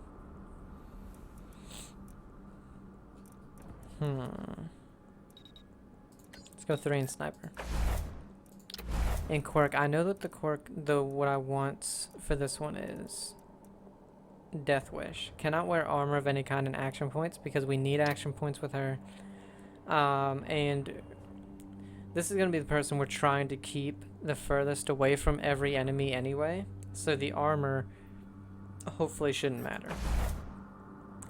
Let's go 3 in Sniper. In Quirk, I know that what I want for this one is Death Wish. Cannot wear armor of any kind in action points because we need action points with her. And this is going to be the person we're trying to keep the furthest away from every enemy anyway. So the armor hopefully shouldn't matter.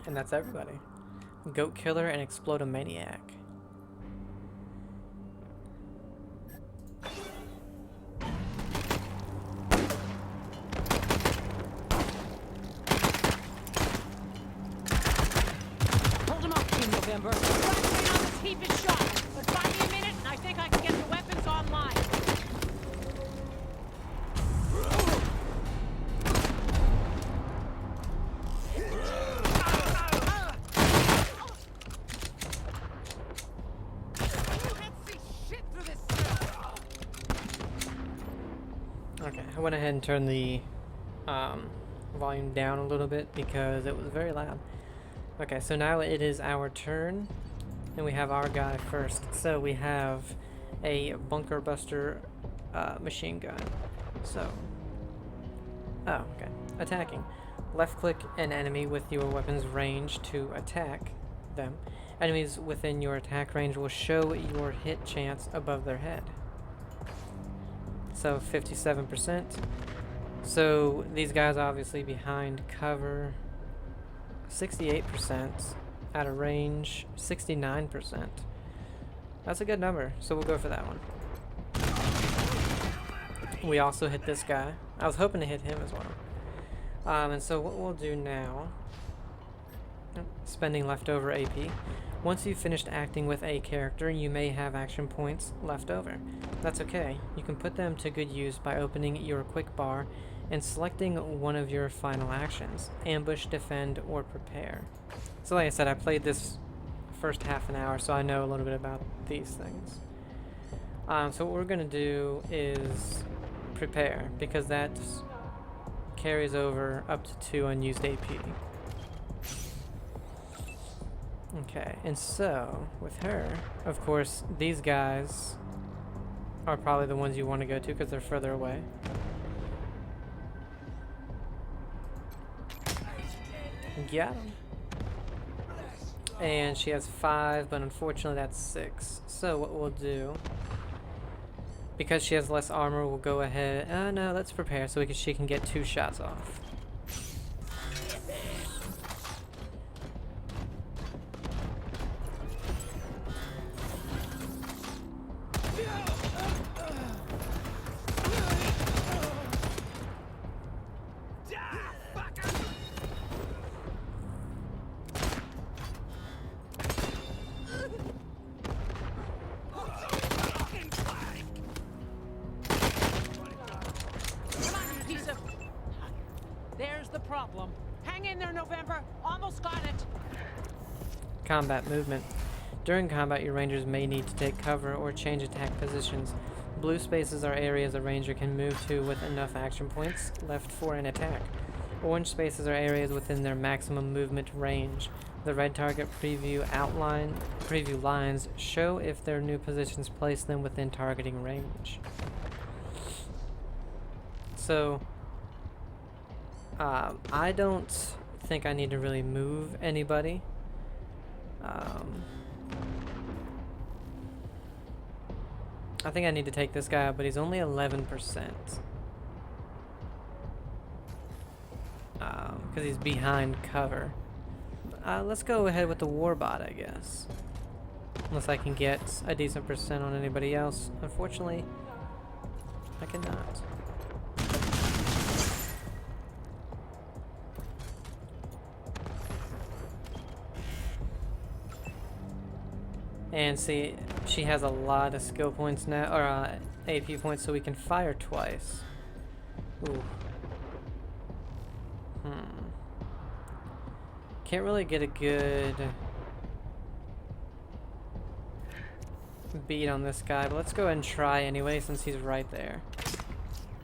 And that's everybody. Goat Killer and Explode-a-Maniac. Hold him up, Team November. Flashlight on this heap is shot, but buy me a minute and I think I can get the weapons online. Okay, I went ahead and turned the volume down a little bit because it was very loud. Okay, so now it is our turn, and we have our guy first. So we have a bunker buster machine gun. So, oh, okay. Attacking. Left click an enemy with your weapon's range to attack them. Enemies within your attack range will show your hit chance above their head. So 57%. So these guys obviously behind cover. 68% out of range. 69%. That's a good number, so we'll go for that one. We also hit this guy. I was hoping to hit him as well. And so what we'll do now, spending leftover AP. Once you've finished acting with a character, you may have action points left over. That's okay. You can put them to good use by opening your quick bar and selecting one of your final actions: ambush, defend, or prepare. So like I said, I played this first half an hour, so I know a little bit about these things. So what we're going to do is prepare, because that carries over up to 2 unused AP. Okay, and so with her, of course, these guys are probably the ones you want to go to because they're further away. Got him. And she has 5, but unfortunately that's 6. So what we'll do, because she has less armor, we'll go ahead. No, let's prepare so she can get 2 shots off. There's the problem. Hang in there, November. Almost got it. Combat movement. During combat, your rangers may need to take cover or change attack positions. Blue spaces are areas a ranger can move to with enough action points left for an attack. Orange spaces are areas within their maximum movement range. The red target preview lines show if their new positions place them within targeting range. So, I don't think I need to really move anybody. I think I need to take this guy out, but he's only 11%. Because he's behind cover. Let's go ahead with the warbot, I guess. Unless I can get a decent percent on anybody else. Unfortunately, I cannot. And see, she has a lot of skill points now, or AP points, so we can fire twice. Ooh. Can't really get a good beat on this guy, but let's go ahead and try anyway since he's right there.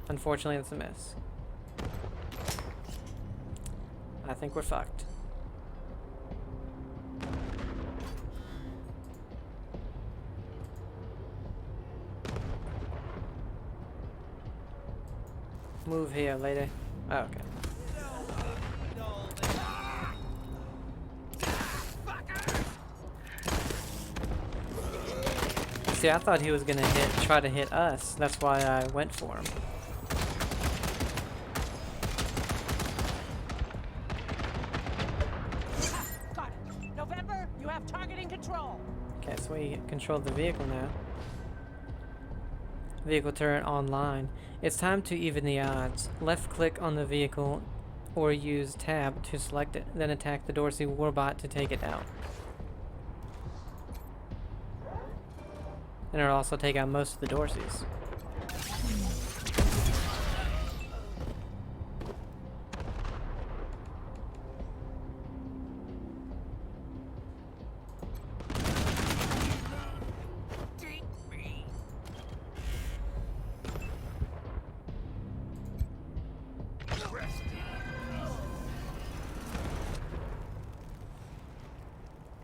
Unfortunately, it's a miss. I think we're fucked. Move here, lady. Oh, okay. See, I thought he was gonna try to hit us. That's why I went for him. Got it. November, you have targeting control. Okay, so we control the vehicle now. Vehicle turret online. It's time to even the odds. Left click on the vehicle or use tab to select it, then attack the Dorsey warbot to take it out. And it'll also take out most of the Dorseys.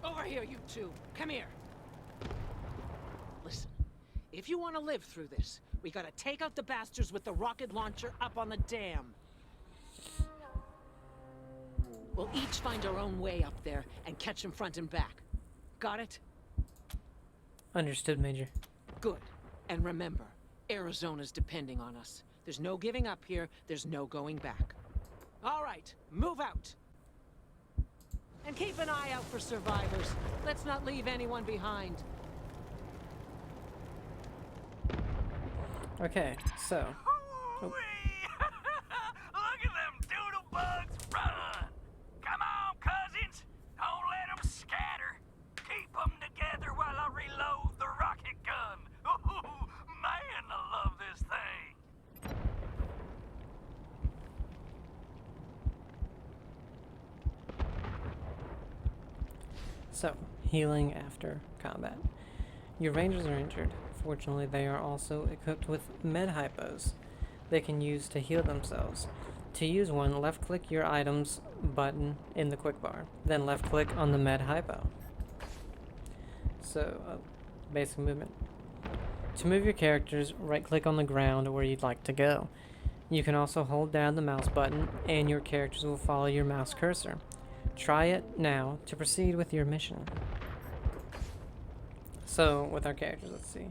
Over here, you two. Come here. Listen, if you want to live through this, we gotta take out the bastards with the rocket launcher up on the dam. We'll each find our own way up there and catch them front and back. Got it? Understood, Major. Good. And remember, Arizona's depending on us. There's no giving up here, there's no going back. All right, move out. And keep an eye out for survivors. Let's not leave anyone behind. Okay, so. Oh. Look at them doodle bugs run! Come on, cousins! Don't let them scatter! Keep them together while I reload the rocket gun! Ooh, man, I love this thing! So, healing after combat. Your rangers are injured. Fortunately, they are also equipped with med hypos they can use to heal themselves. To use one, left-click your items button in the quick bar, then left-click on the med hypo. So, basic movement. To move your characters, right-click on the ground where you'd like to go. You can also hold down the mouse button, and your characters will follow your mouse cursor. Try it now to proceed with your mission. So, with our characters, let's see.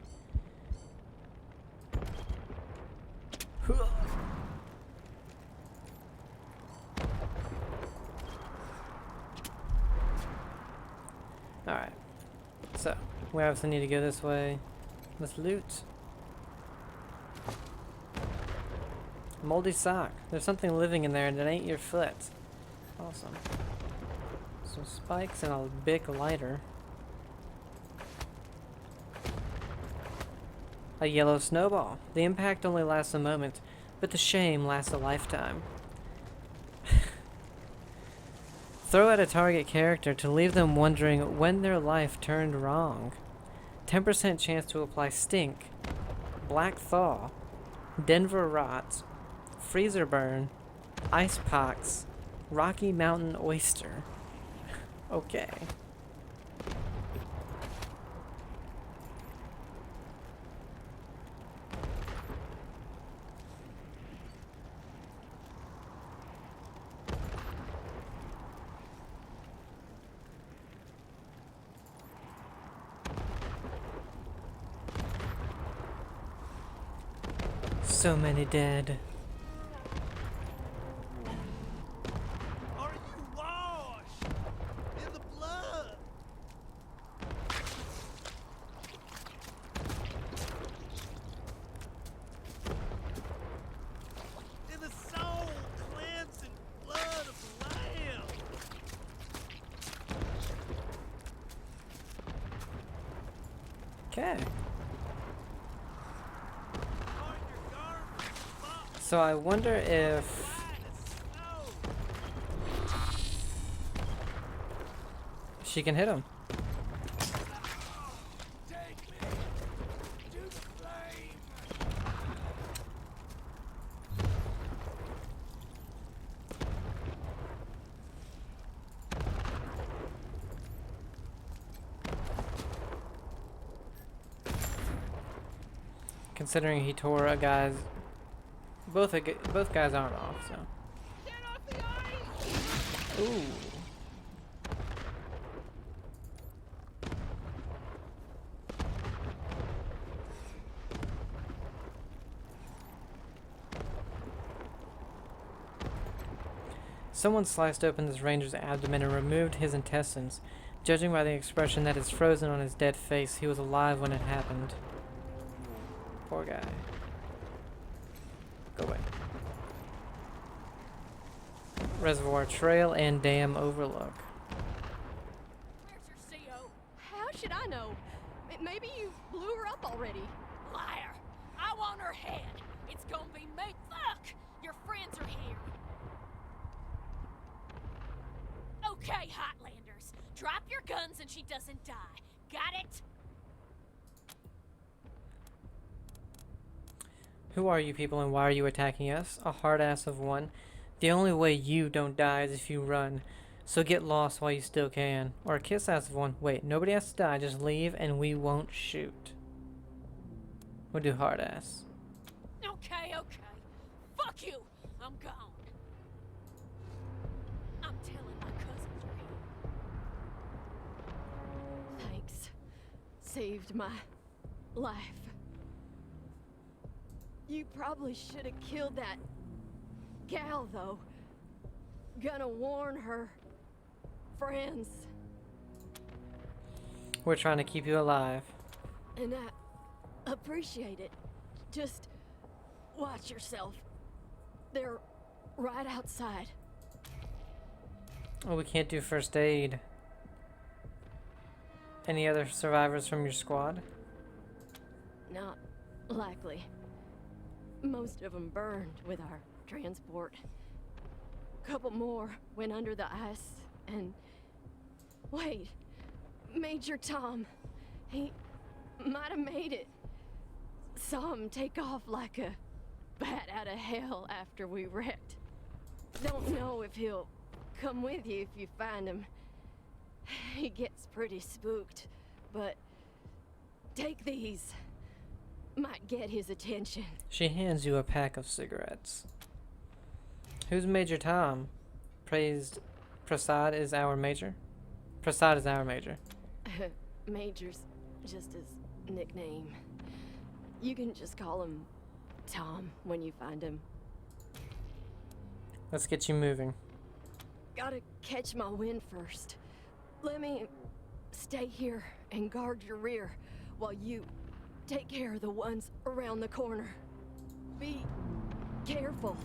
Alright. So, we obviously need to go this way. Let's loot. Moldy sock. There's something living in there and it ain't your foot. Awesome. Some spikes and a big lighter. A yellow snowball. The impact only lasts a moment, but the shame lasts a lifetime. Throw at a target character to leave them wondering when their life turned wrong. 10% chance to apply stink, black thaw, Denver rot, freezer burn, ice pox, Rocky Mountain oyster. Okay. So many dead. Are you washed in the blood? In the soul cleansing blood of the Lamb. Okay. On your garments, spotless So I wonder if white as snow. she can hit him. Take me to the flame. Considering he tore a guy's both guys' arm off, so. Get off the ice! Ooh. Someone sliced open this ranger's abdomen and removed his intestines. Judging by the expression that is frozen on his dead face, he was alive when it happened. Poor guy. Go away. Reservoir Trail and Dam Overlook. Where's your CO? How should I know? Maybe you blew her up already. Liar! I want her head. It's gonna be me. Fuck! Your friends are here. Okay, Hotlanders. Drop your guns and she doesn't die. Got it? Who are you people and why are you attacking us? A hard ass of one. The only way you don't die is if you run. So get lost while you still can. Or a kiss ass of one. Wait, nobody has to die. Just leave and we won't shoot. We'll do hard ass. Okay. Fuck you. I'm gone. I'm telling my cousins you're here. Thanks. Saved my life. You probably should have killed that gal, though. Gonna warn her friends. We're trying to keep you alive. And I appreciate it. Just watch yourself. They're right outside. Oh, we can't do first aid. Any other survivors from your squad? Not likely. Most of them burned with our transport. Couple more went under the ice, and... Wait, Major Tom. He might have made it. Saw him take off like a bat out of hell after we wrecked. Don't know if he'll come with you if you find him. He gets pretty spooked, but Take these. Might get his attention. She hands you a pack of cigarettes. Who's Major Tom? Prasad is our major? Prasad is our major. Major's just his nickname. You can just call him Tom when you find him. Let's get you moving. Gotta catch my wind first. Let me stay here and guard your rear while you take care of the ones around the corner. Be careful.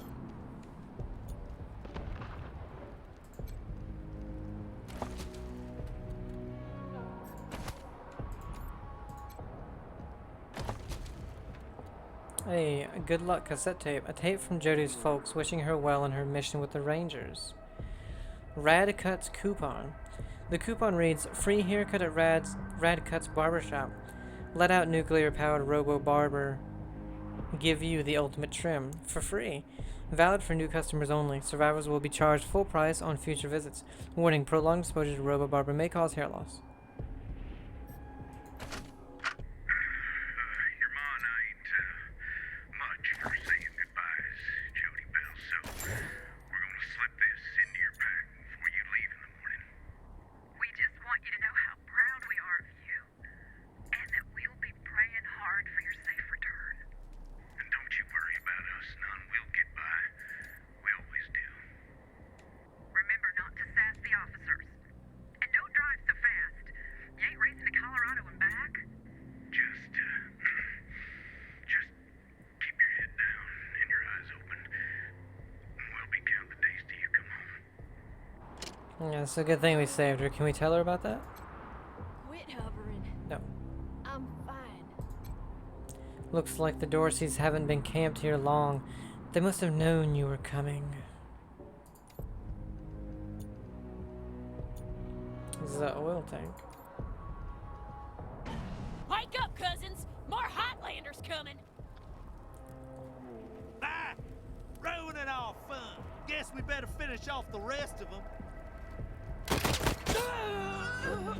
Hey, good luck cassette tape. A tape from Jodie's folks wishing her well in her mission with the Rangers. Rad Cuts coupon. The coupon reads, free haircut at Rad Cuts Barbershop. Let out nuclear-powered robo-barber. Give you the ultimate trim. For free. Valid for new customers only. Survivors will be charged full price on future visits. Warning, prolonged exposure to robo-barber may cause hair loss. Your ma and I ain't much for saying goodbyes, Jody Bell, so we're gonna slip this into your pack before you leave in the morning. We just want you to know how proud we are of you, and that we'll be praying hard for your safe return. And don't you worry about us, none. We'll get by. We always do. Remember not to sass the officers. And don't drive so fast. You ain't racing to Colorado and back. Just keep your head down and your eyes open. And we'll be counting the days till you come home. Yeah, it's a good thing we saved her. Can we tell her about that? Quit hovering. No. I'm fine. Looks like the Dorseys haven't been camped here long. They must have known you were coming. This is an oil tank. Hike up, cousins! More Highlander coming! Ah! Ruining all fun. Guess we better finish off the rest of them.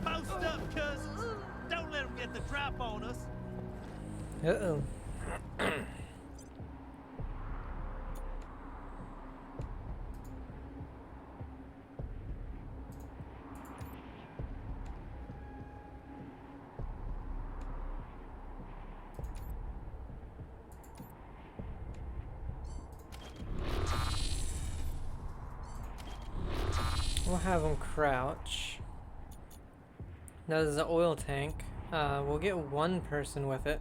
Post up, cousins. Don't let them get the drop on us. Uh-oh. We'll have them crouch. Now this is an oil tank. We'll get one person with it.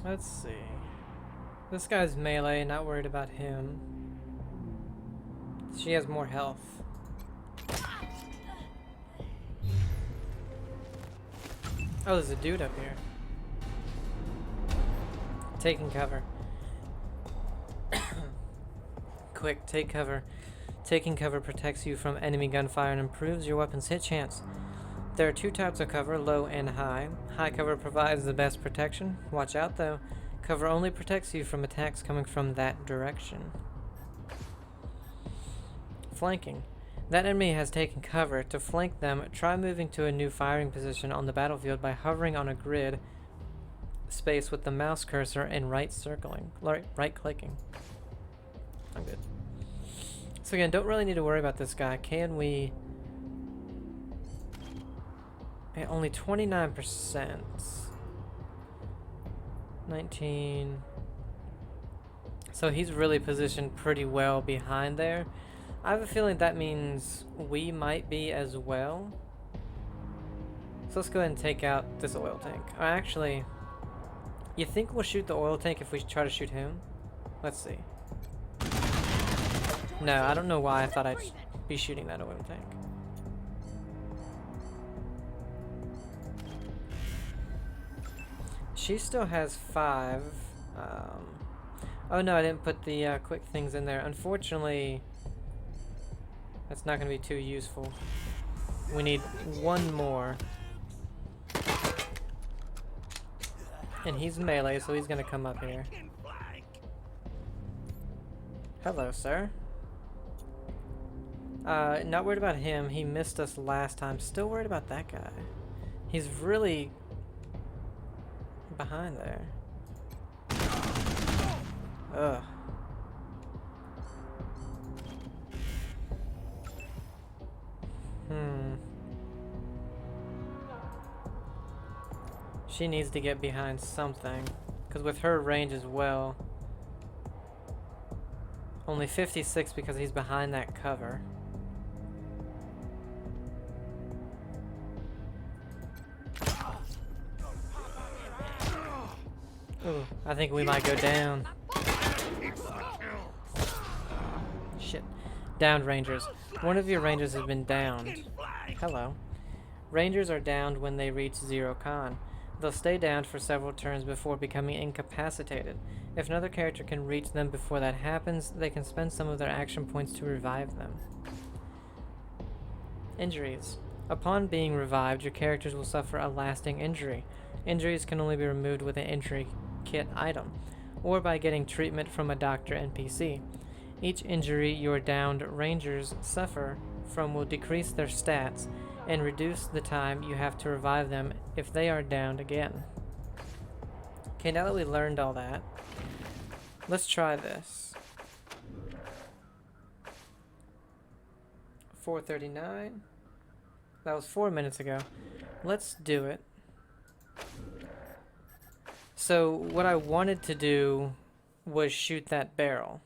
Let's see. This guy's melee, not worried about him. She has more health. Oh, there's a dude up here. Taking cover. Quick, take cover. Taking cover protects you from enemy gunfire and improves your weapon's hit chance. There are two types of cover, low and high. High cover provides the best protection. Watch out though. Cover only protects you from attacks coming from that direction. Flanking. That enemy has taken cover. To flank them, try moving to a new firing position on the battlefield by hovering on a grid space with the mouse cursor and right clicking. I'm good. So again, don't really need to worry about this guy. Can we... only 29%. 19. So he's really positioned pretty well behind there. I have a feeling that means we might be as well. So let's go ahead and take out this oil tank. Actually, you think we'll shoot the oil tank if we try to shoot him? Let's see. No, I don't know why I thought I'd be shooting that oil tank. She still has 5. Oh no, I didn't put the quick things in there. Unfortunately, that's not going to be too useful. We need one more. And he's melee, so he's going to come up here. Hello, sir. Not worried about him. He missed us last time. Still worried about that guy. He's really behind there. Ugh. She needs to get behind something. Because with her range as well. Only 56 because he's behind that cover. Ooh, I think we might go down. Shit. Downed Rangers. One of your Rangers has been downed. Hello. Rangers are downed when they reach 0 con. They'll stay downed for several turns before becoming incapacitated. If another character can reach them before that happens, they can spend some of their action points to revive them. Injuries. Upon being revived, your characters will suffer a lasting injury. Injuries can only be removed with an injury kit item, or by getting treatment from a doctor NPC. Each injury your downed Rangers suffer from will decrease their stats and reduce the time you have to revive them if they are downed again. Okay, now that we learned all that, let's try this. 4:39. That was 4 minutes ago. Let's do it. So what I wanted to do was shoot that barrel.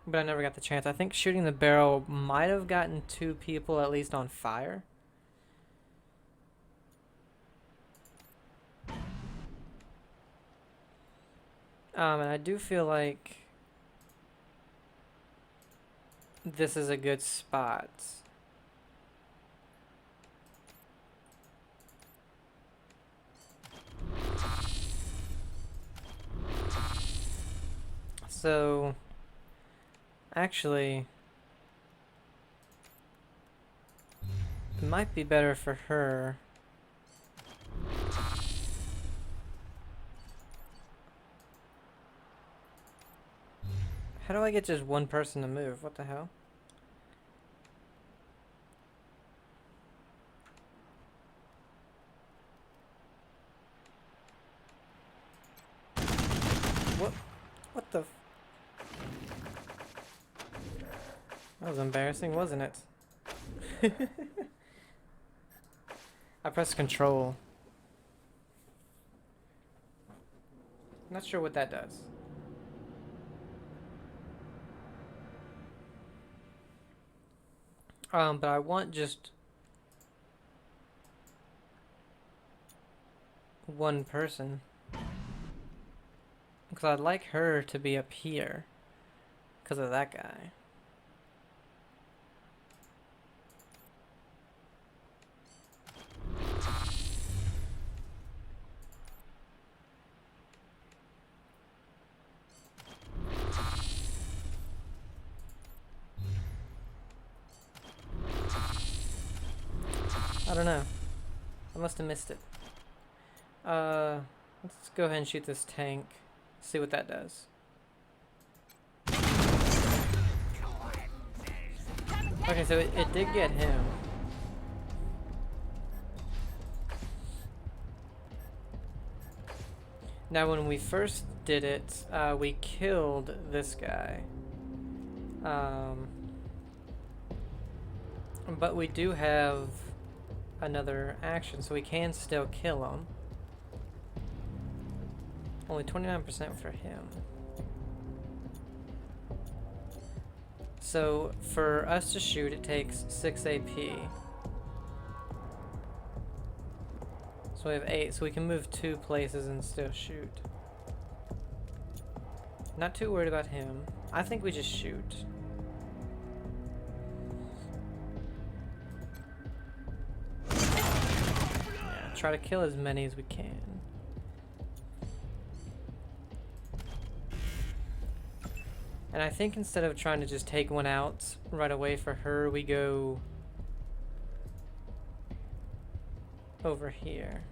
But I never got the chance. I think shooting the barrel might have gotten 2 people at least on fire. And I do feel like this is a good spot. So, actually, it might be better for her. How do I get just one person to move? What the hell? What the? That was embarrassing, wasn't it? I pressed control. Not sure what that does. But I want just one person. Because I'd like her to be up here. Because of that guy. I don't know. I must have missed it. Let's go ahead and shoot this tank. See what that does. Okay, so it did get him. Now when we first did it, we killed this guy. But we do have another action, so we can still kill him. Only 29% for him. So for us to shoot, it takes 6 AP. So we have 8, so we can move 2 places and still shoot. Not too worried about him. I think we just shoot. Yeah, try to kill as many as we can. And I think instead of trying to just take one out right away for her, we go over here.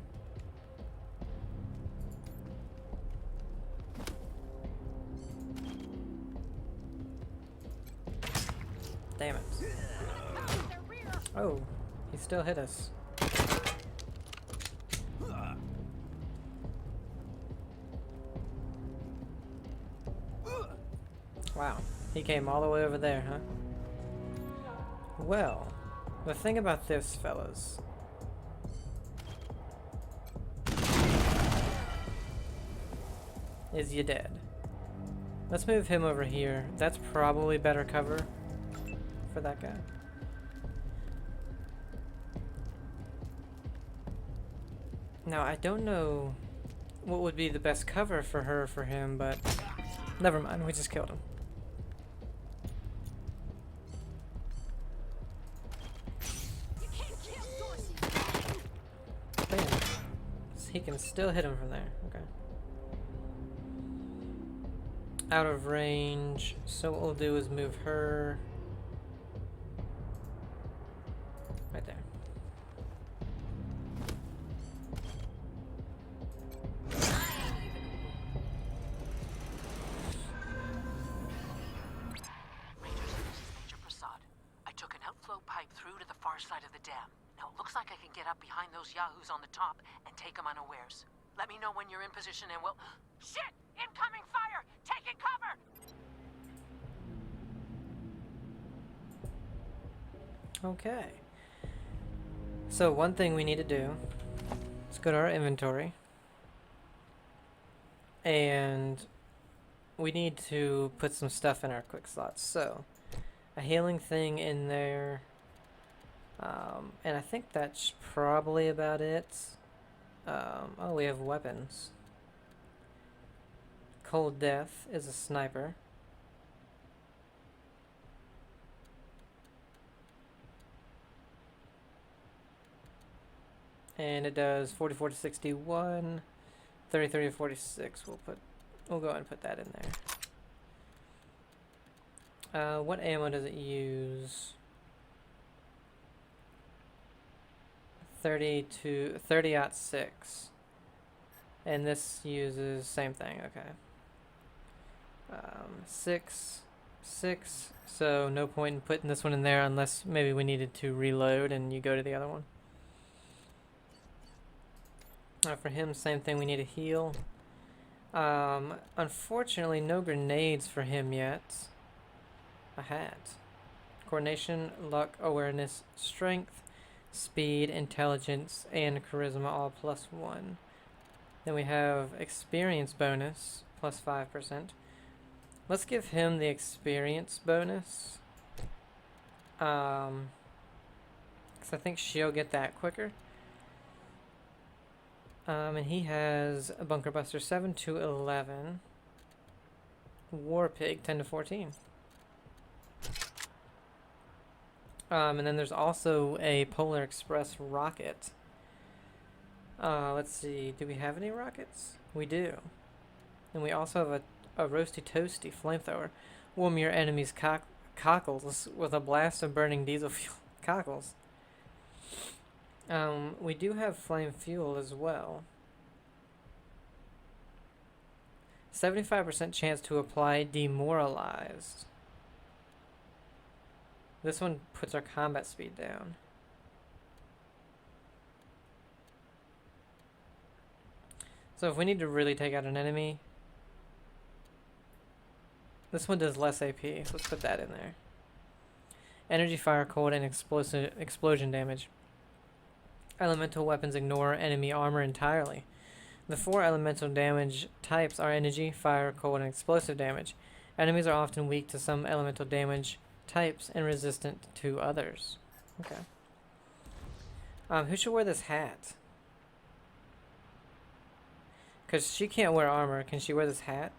damn it. Oh, he still hit us. Wow, he came all the way over there, huh? Well, the thing about this, fellas, is you dead. Let's move him over here. That's probably better cover for that guy. Now, I don't know what would be the best cover for her for him, but never mind, we just killed him. Bam. So he can still hit him from there. Okay. Out of range, so what we'll do is move her right there. Side of the dam. Now it looks like I can get up behind those yahoos on the top and take them unawares. Let me know when you're in position and we'll... Shit! Incoming fire! Taking cover! Okay. So one thing we need to do is go to our inventory. And we need to put some stuff in our quick slots. So, a healing thing in there. And I think that's probably about it. Oh, we have weapons. Cold Death is a sniper. And it does 44 to 61, 33 to 46. We'll go ahead and put that in there. What ammo does it use? 30-06, and this uses same thing. Okay. 6, so no point in putting this one in there unless maybe we needed to reload and you go to the other one. For him, same thing, we need a heal. Unfortunately, no grenades for him yet. A hat. Coordination, luck, awareness, strength, speed, intelligence, and charisma all +1. Then we have experience bonus, +5%. Let's give him the experience bonus. 'Cause I think she'll get that quicker. And he has a Bunker Buster 7 to 11. War Pig 10 to 14. And then there's also a Polar Express rocket. Let's see, do we have any rockets? We do. And we also have a Roasty Toasty flamethrower. Warm your enemy's cockles with a blast of burning diesel fuel. Cockles. We do have flame fuel as well. 75% chance to apply demoralized. This one puts our combat speed down. So if we need to really take out an enemy, this one does less AP, so let's put that in there. Energy, fire, cold, and explosion damage. Elemental weapons ignore enemy armor entirely. The 4 elemental damage types are energy, fire, cold, and explosive damage. Enemies are often weak to some elemental damage types and resistant to others. Okay. Who should wear this hat? Because she can't wear armor. Can she wear this hat?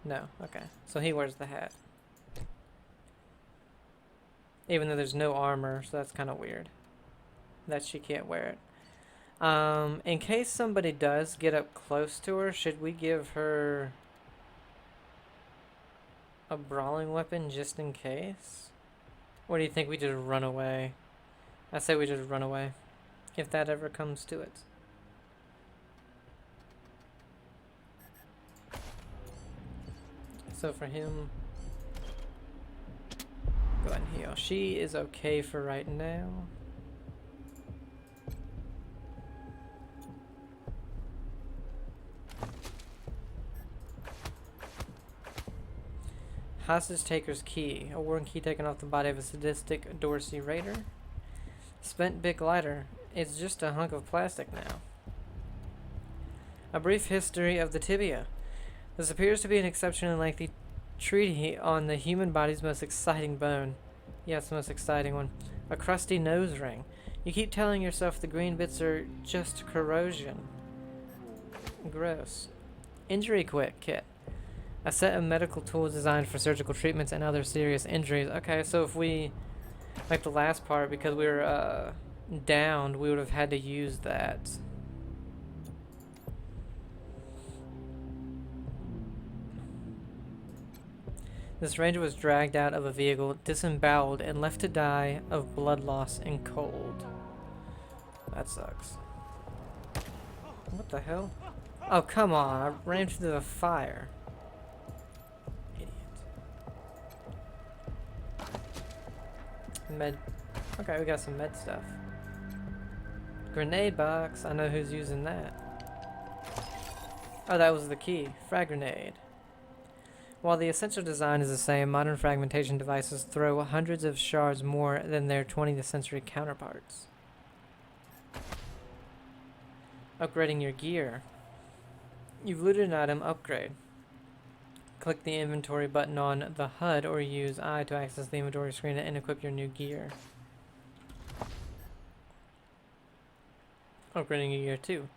No. Okay. So he wears the hat. Even though there's no armor, so that's kind of weird that she can't wear it. In case somebody does get up close to her, should we give her a brawling weapon just in case? Or do you think we just run away? I say we just run away, if that ever comes to it. So for him, go ahead and heal. she is okay for right now. Hostage taker's key. A worn key taken off the body of a sadistic Dorsey raider. Spent big lighter. It's just a hunk of plastic now. A brief history of the tibia. This appears to be an exceptionally lengthy treaty on the human body's most exciting bone. Yes, the most exciting one. A crusty nose ring. You keep telling yourself the green bits are just corrosion. Gross. Injury kit. A set of medical tools designed for surgical treatments and other serious injuries. Okay, so if we, like the last part, because we were downed, we would have had to use that. This ranger was dragged out of a vehicle, disemboweled, and left to die of blood loss and cold. That sucks. What the hell? Oh, come on. I ran into the fire. Idiot. Med. Okay, we got some med stuff. Grenade box. I know who's using that. Oh, that was the key. Frag grenade. While the essential design is the same, modern fragmentation devices throw hundreds of shards more than their 20th century counterparts. Upgrading your gear. You've looted an item, upgrade. Click the inventory button on the HUD or use I to access the inventory screen and equip your new gear. Upgrading your gear too.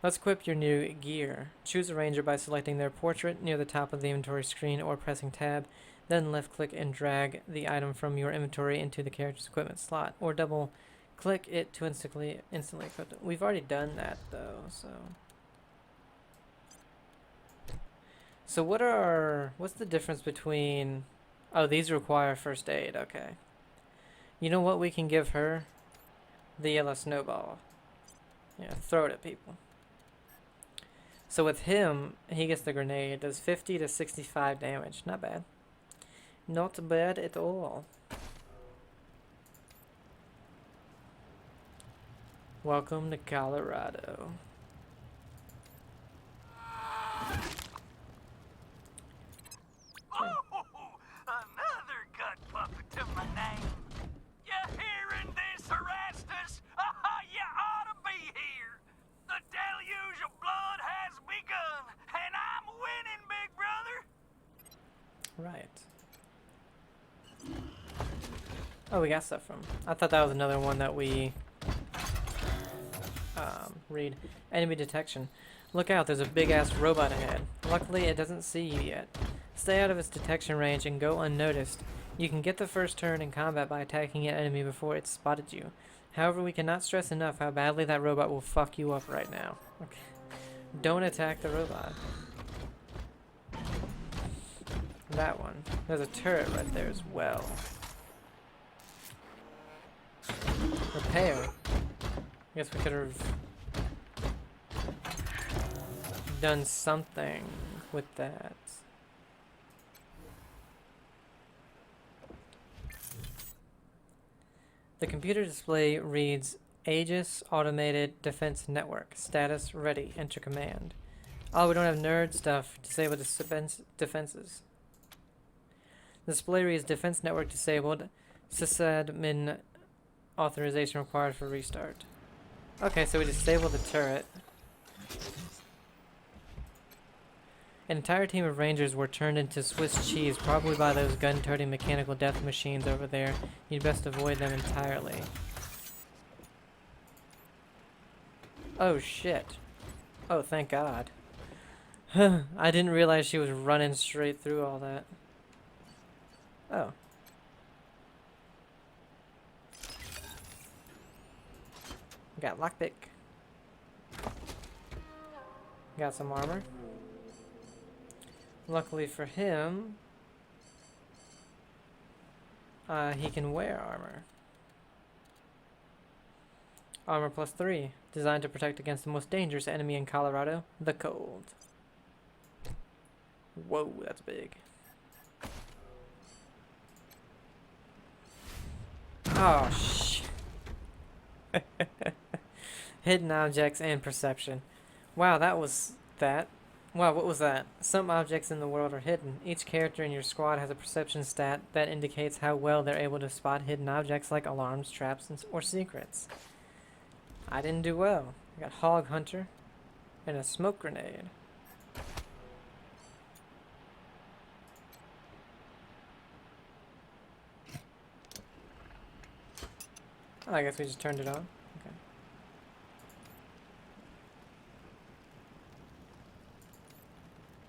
Let's equip your new gear. Choose a ranger by selecting their portrait near the top of the inventory screen or pressing tab. Then left click and drag the item from your inventory into the character's equipment slot, or double click it to instantly equip it. We've already done that though, so. So what's the difference between, oh, these require first aid, okay. You know what we can give her? The yellow snowball. Yeah, throw it at people. So with him, he gets the grenade. It does 50 to 65 damage. Not bad. Not bad at all. Welcome to Colorado. Oh, another gut puppet to my name. You hearing this, Erastus? You ought to be here. The deluge of blood has begun, and I'm winning, big brother. Right. Oh, we got stuff from. I thought that was another one that we read. Enemy detection. Look out, there's a big-ass robot ahead. Luckily, it doesn't see you yet. Stay out of its detection range and go unnoticed. You can get the first turn in combat by attacking an enemy before it's spotted you. However, we cannot stress enough how badly that robot will fuck you up right now. Okay. Don't attack the robot. That one. There's a turret right there as well. Repair. I guess we could have done something with that. The computer display reads Aegis Automated Defense Network. Status ready. Enter command. Oh, we don't have nerd stuff. Disable defenses. The display reads Defense Network disabled. Sysadmin authorization required for restart. Okay, so we disable the turret. An entire team of rangers were turned into Swiss cheese, probably by those gun-toting mechanical death machines over there. You'd best avoid them entirely. Oh shit. Oh, thank God. I didn't realize she was running straight through all that. Oh. Got lockpick. Got some armor. Luckily for him, he can wear armor. Armor +3, designed to protect against the most dangerous enemy in Colorado, the cold. Whoa, that's big. Oh, shh. Hidden objects and perception. Wow, that was that. Wow, what was that? Some objects in the world are hidden. Each character in your squad has a perception stat that indicates how well they're able to spot hidden objects like alarms, traps, or secrets. I didn't do well. I got Hog Hunter and a smoke grenade. Oh, I guess we just turned it on. Okay.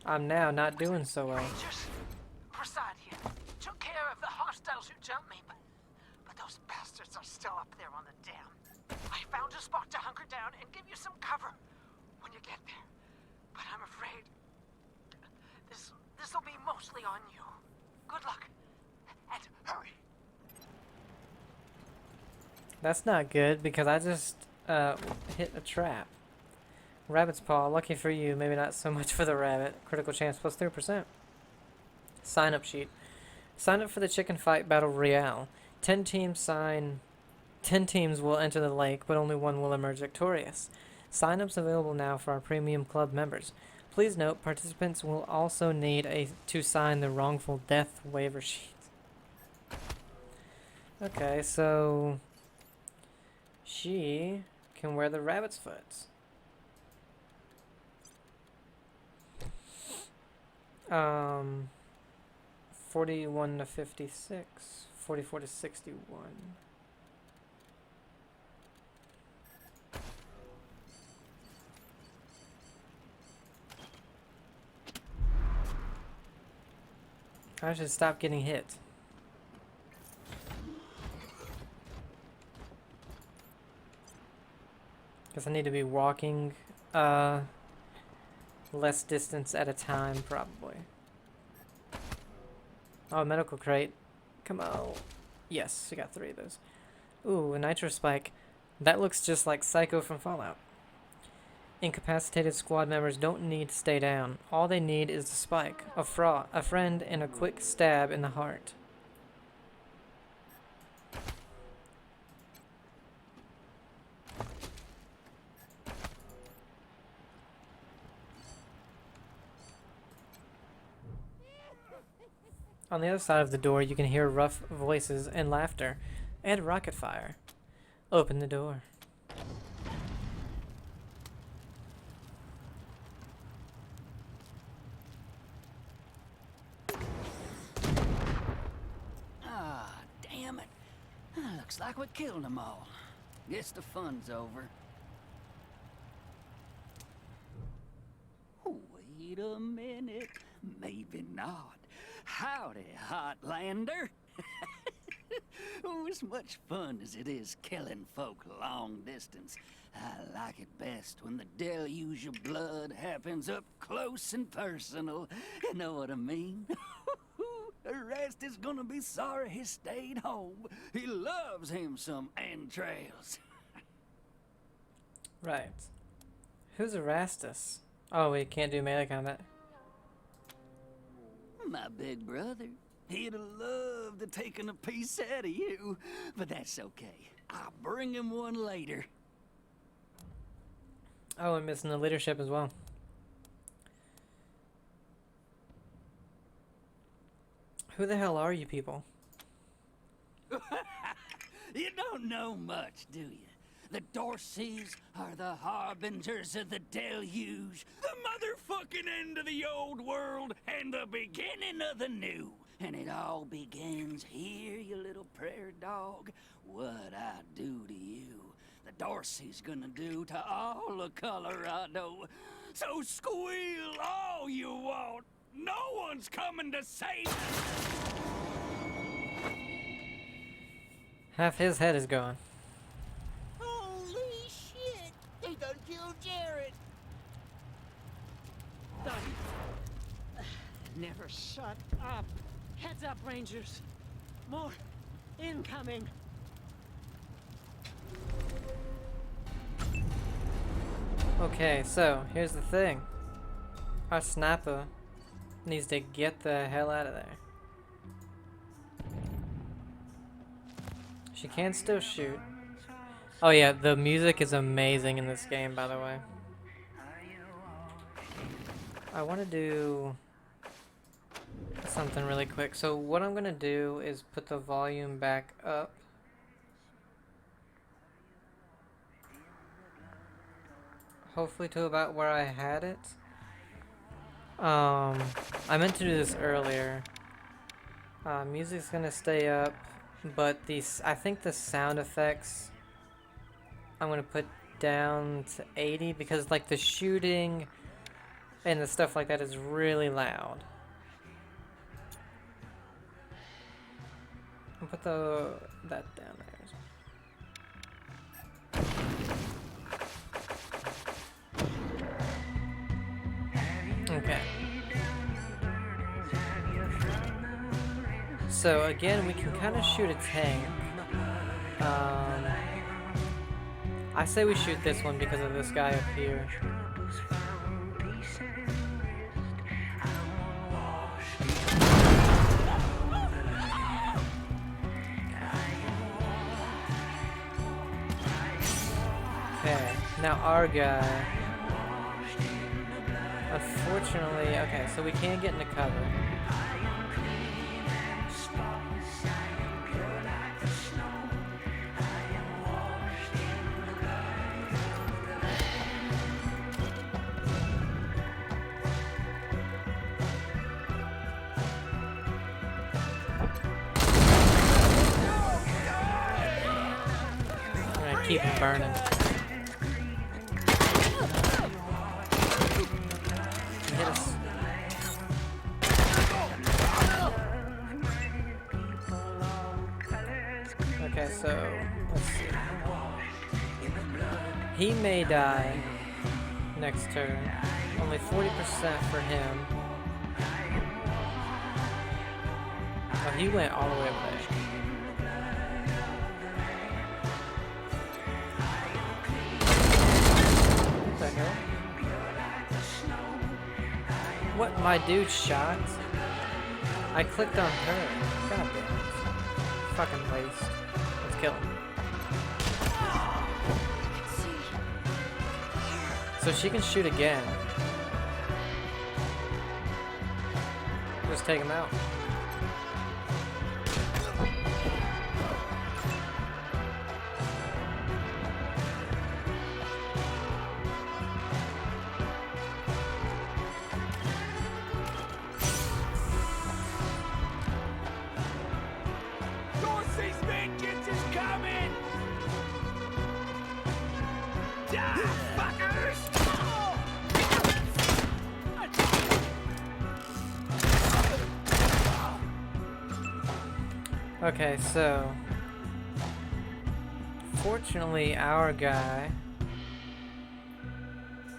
I'm now not doing so well. Rangers, Prasad here. Took care of the hostiles who jumped me, but those bastards are still up there on the dam. I found a spot to hunker down and give you some cover when you get there. But I'm afraid this'll be mostly on you. Good luck, and hurry. That's not good because I just hit a trap. Rabbit's Paw, lucky for you, maybe not so much for the rabbit. Critical chance plus 3%. Sign up sheet. Sign up for the Chicken Fight Battle Royale. 10 teams will enter the lake, but only one will emerge victorious. Sign-ups available now for our premium club members. Please note, participants will also need to sign the wrongful death waiver sheet. Okay, so she can wear the rabbit's foot. 41 to 56, 44 to 61. I should stop getting hit. Guess I need to be walking less distance at a time, probably. Oh, medical crate. Come on. Yes, we got 3 of those. Ooh, a nitro spike. That looks just like Psycho from Fallout. Incapacitated squad members don't need to stay down. All they need is a spike, a friend, and a quick stab in the heart. On the other side of the door, you can hear rough voices and laughter, and rocket fire. Open the door. Ah, damn it. Looks like we killed them all. Guess the fun's over. Wait a minute. Maybe not. Howdy, Hotlander. Oh, as much fun as it is killing folk long distance, I like it best when the deluge of blood happens up close and personal. You know what I mean? The rest is gonna be sorry he stayed home. He loves him some entrails. Right. Who's Erastus? Oh, we can't do melee combat. My big brother. He'd have loved to taken a piece out of you, but that's okay. I'll bring him one later. Oh, I'm missing the leadership as well. Who the hell are you people? You don't know much, do you? The Dorseys are the harbingers of the deluge, the motherfucking end of the old world, and the beginning of the new. And it all begins here, you little prairie dog. What I do to you, the Dorsey's gonna do to all of Colorado. So squeal all you want. No one's coming to save us. Half his head is gone. Holy shit! They done killed Jared! Never shut up. Heads up, Rangers. More incoming. Okay, so here's the thing. Our sniper needs to get the hell out of there. She can still shoot. Oh yeah, the music is amazing in this game, by the way. I want to do something really quick. So what I'm gonna do is put the volume back up. Hopefully to about where I had it. I meant to do this earlier. Music's gonna stay up, but I think the sound effects I'm gonna put down to 80 because like the shooting and the stuff like that is really loud. I'll put that down there as well. Okay. So again, we can kind of shoot a tank. I say we shoot this one because of this guy up here. Okay, now our guy. Unfortunately, okay, so we can't get into cover. Keep him burning. Hit us. Okay, so let's see. He may die next turn. Only 40% for him. Oh, he went all the way over there. What, my dude shot? I clicked on her. God damn it. Fucking waste. Let's kill him. So she can shoot again. Just take him out. Okay, so fortunately our guy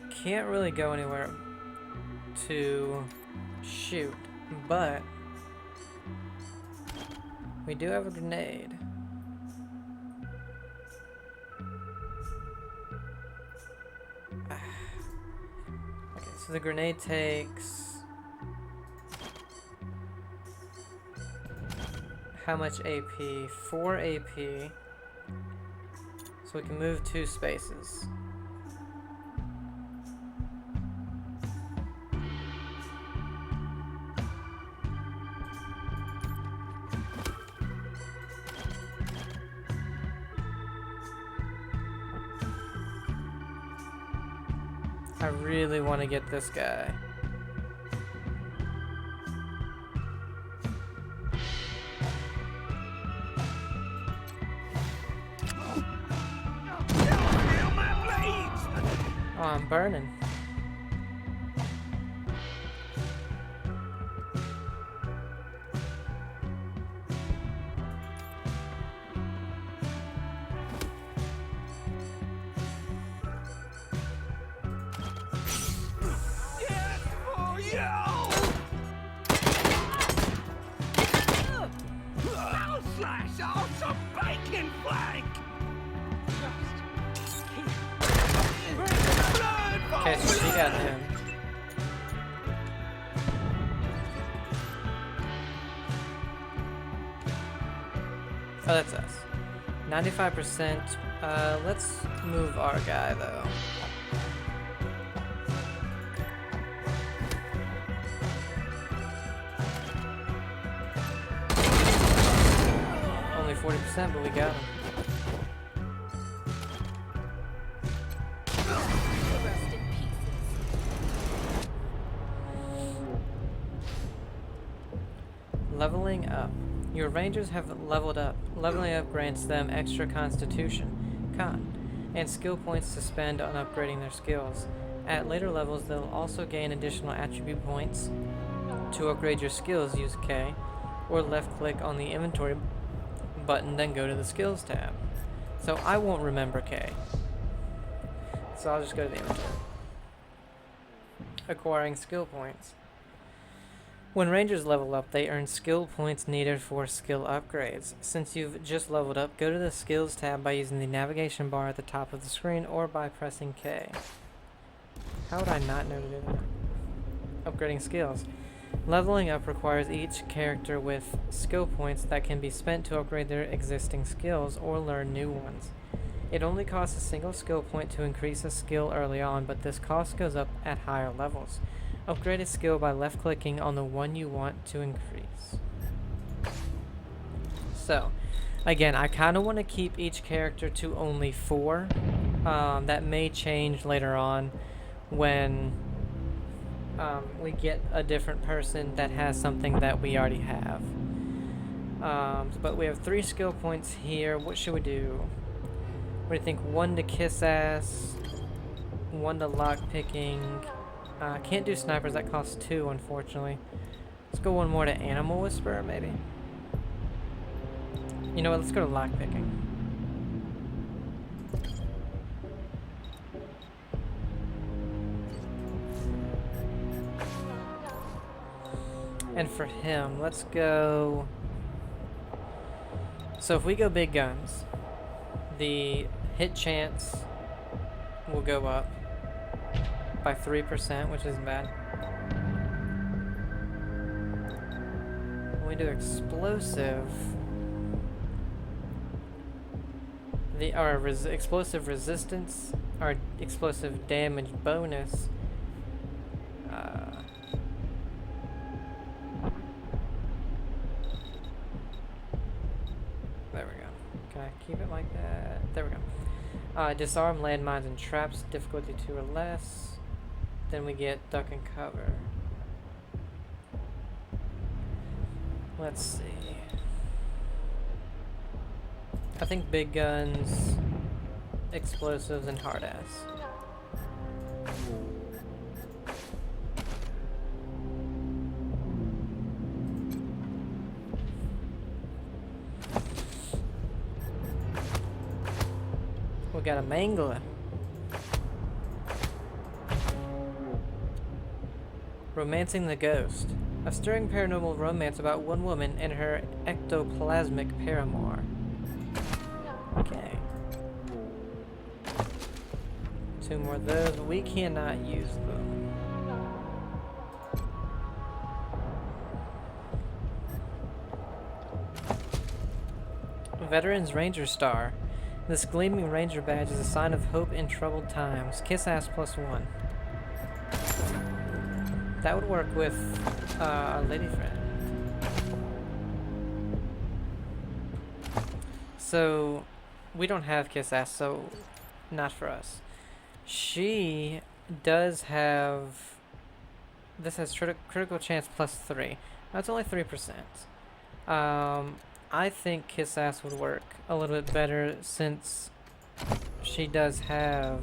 can't really go anywhere to shoot, but we do have a grenade. Okay, so the grenade takes how much AP? 4 AP. So we can move 2 spaces. I really want to get this guy. Oh, I'm burning. Okay, so she got him. Oh, that's us. 95%. Let's move our guy though. Only 40%, but we got him. Rust in pieces. Leveling up. Your rangers have leveled up. Leveling up grants them extra constitution, and skill points to spend on upgrading their skills. At later levels, they'll also gain additional attribute points. To upgrade your skills, use K, or left click on the inventory button, then go to the skills tab. So I won't remember K. So I'll just go to the inventory. Acquiring skill points. When rangers level up, they earn skill points needed for skill upgrades. Since you've just leveled up, go to the skills tab by using the navigation bar at the top of the screen or by pressing K. How would I not know to do that? Upgrading skills. Leveling up requires each character with skill points that can be spent to upgrade their existing skills or learn new ones. It only costs a single skill point to increase a skill early on, but this cost goes up at higher levels. Upgrade a skill by left-clicking on the one you want to increase. So, again, I kind of want to keep each character to only 4. That may change later on when we get a different person that has something that we already have. But we have 3 skill points here. What should we do? What do you think? 1 to kiss ass, 1 to lock picking. Can't do snipers, that costs 2, unfortunately. Let's go 1 more to animal whisperer, maybe. You know what? Let's go to lock picking. And for him, let's go. So if we go big guns, the hit chance will go up by 3%, which isn't bad. When we do explosive, our explosive resistance, our explosive damage bonus, there we go. Can I keep it like that? There we go. Disarm landmines and traps, difficulty 2 or less. Then we get duck and cover. Let's see. I think big guns, explosives, and hard ass. We got a mangler. Romancing the Ghost. A stirring paranormal romance about one woman and her ectoplasmic paramour. Okay. 2 more of those. We cannot use them. Veterans Ranger Star. This gleaming ranger badge is a sign of hope in troubled times. Kiss ass +1. That would work with our lady friend. So, we don't have kiss ass, so not for us. She does have... This has critical chance +3. That's only 3%. I think kiss ass would work a little bit better since she does have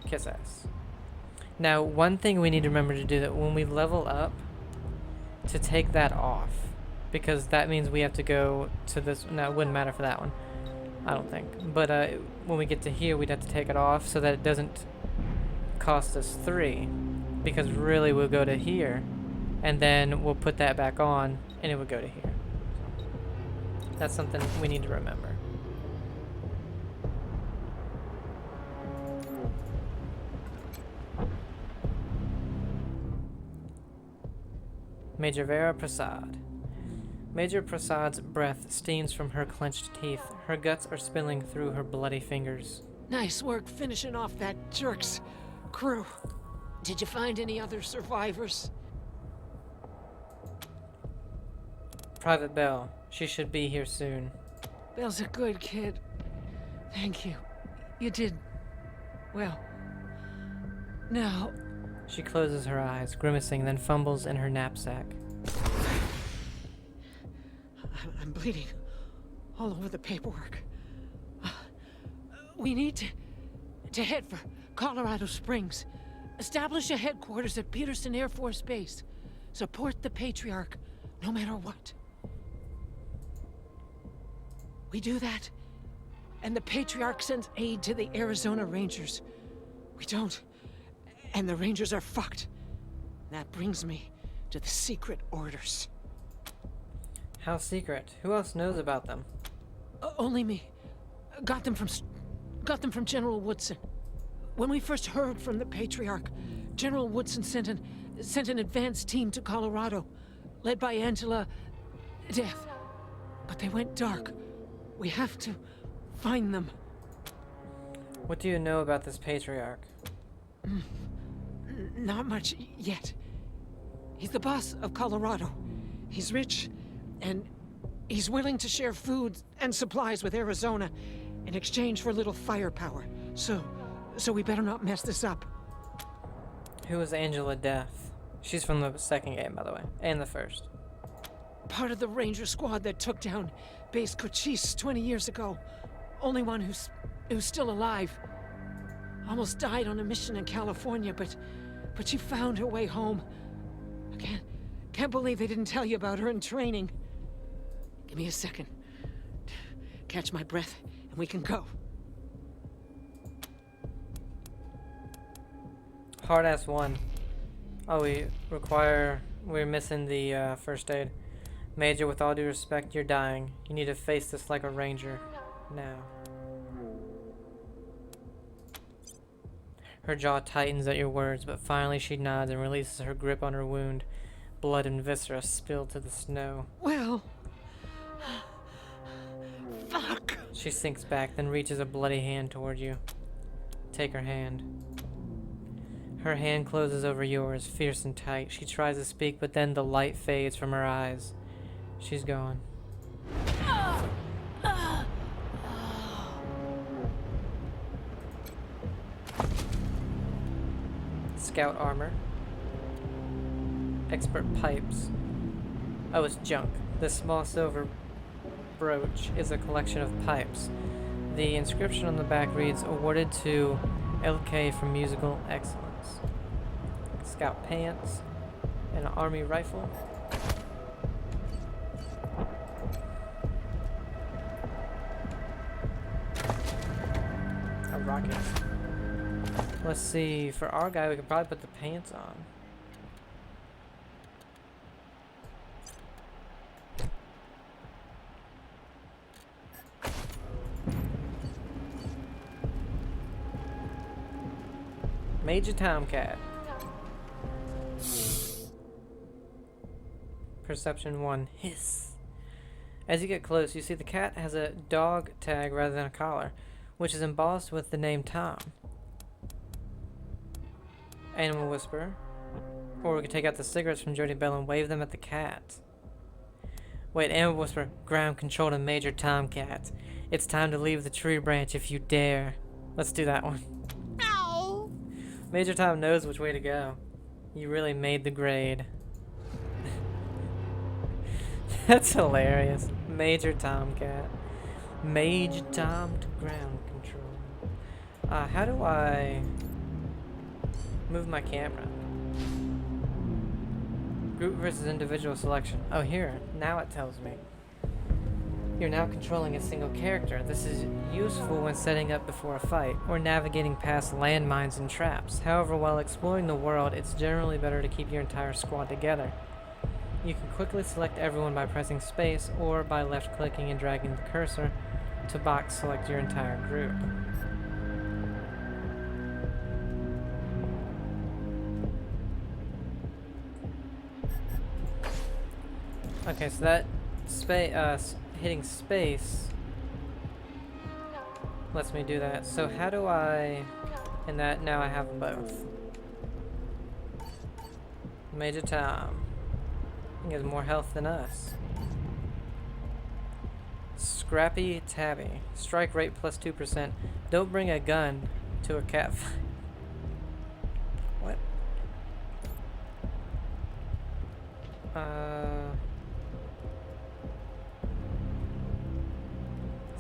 kiss ass. Now, one thing we need to remember to do that when we level up, to take that off, because that means we have to go to this. No, it wouldn't matter for that one, I don't think. But when we get to here, we'd have to take it off so that it doesn't cost us 3, because really we'll go to here, and then we'll put that back on, and it would go to here. That's something we need to remember. Major Vera Prasad. Major Prasad's breath steams from her clenched teeth. Her guts are spilling through her bloody fingers. Nice work finishing off that jerk's crew. Did you find any other survivors? Private Bell. She should be here soon. Bell's a good kid. Thank you. You did... well... Now... She closes her eyes, grimacing, then fumbles in her knapsack. I'm bleeding all over the paperwork. We need to head for Colorado Springs. Establish a headquarters at Peterson Air Force Base. Support the Patriarch, no matter what. We do that, and the Patriarch sends aid to the Arizona Rangers. We don't, and the Rangers are fucked. That brings me to the secret orders. How secret? Who else knows about them? Only me. Got them from General Woodson. When we first heard from the Patriarch, General Woodson sent an advance team to Colorado, led by Angela Death. But they went dark. We have to find them. What do you know about this Patriarch? Not much yet. He's the boss of Colorado. He's rich, and he's willing to share food and supplies with Arizona in exchange for a little firepower. So we better not mess this up. Who is Angela Death? She's from the second game, by the way, and the first. Part of the Ranger squad that took down Base Cochise 20 years ago. Only one who's still alive. Almost died on a mission in California, but she found her way home. I can't believe they didn't tell you about her in training. Give me a second. Catch my breath, and we can go. Hard ass one. Oh, we're missing the first aid. Major, with all due respect, you're dying. You need to face this like a ranger. Now. Her jaw tightens at your words, but finally she nods and releases her grip on her wound. Blood and viscera spill to the snow. Well... fuck! She sinks back, then reaches a bloody hand toward you. Take her hand. Her hand closes over yours, fierce and tight. She tries to speak, but then the light fades from her eyes. She's gone. Scout armor. Expert pipes. Oh, it's junk. This small silver brooch is a collection of pipes. The inscription on the back reads, awarded to LK for musical excellence. Scout pants. And an army rifle. A rocket. Let's see, for our guy we could probably put the pants on. Major Tomcat. Perception 1. Hiss. As you get close, you see the cat has a dog tag rather than a collar, which is embossed with the name Tom. Animal Whisperer. Or we could take out the cigarettes from Jody Bell and wave them at the cat. Wait, Animal Whisperer, ground control to Major Tomcat. It's time to leave the tree branch if you dare. Let's do that one. Ow! Major Tom knows which way to go. You really made the grade. That's hilarious. Major Tomcat. Major Tom to ground control. How do I move my camera? Group versus individual selection. Oh, here. Now it tells me. You're now controlling a single character. This is useful when setting up before a fight, or navigating past landmines and traps. However, while exploring the world, it's generally better to keep your entire squad together. You can quickly select everyone by pressing space, or by left-clicking and dragging the cursor to box select your entire group. Okay, so that hitting space lets me do that. So how do I... And that now I have both. Major Tom. He has more health than us. Scrappy Tabby. Strike rate plus 2%. Don't bring a gun to a cat fight. What?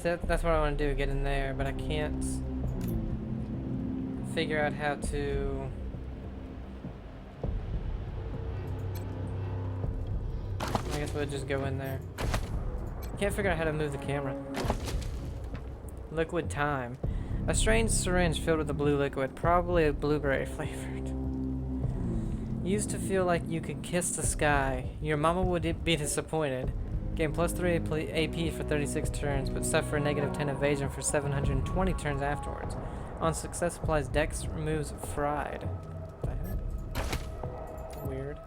So that's what I want to do, get in there, but I can't figure out how to... I guess we'll just go in there. Can't figure out how to move the camera. Liquid time. A strange syringe filled with a blue liquid, probably blueberry flavored. Used to feel like you could kiss the sky. Your mama would be disappointed. Gain plus 3 AP for 36 turns, but suffer a negative 10 evasion for 720 turns afterwards. On success applies Dex removes fried. What the hell? Weird.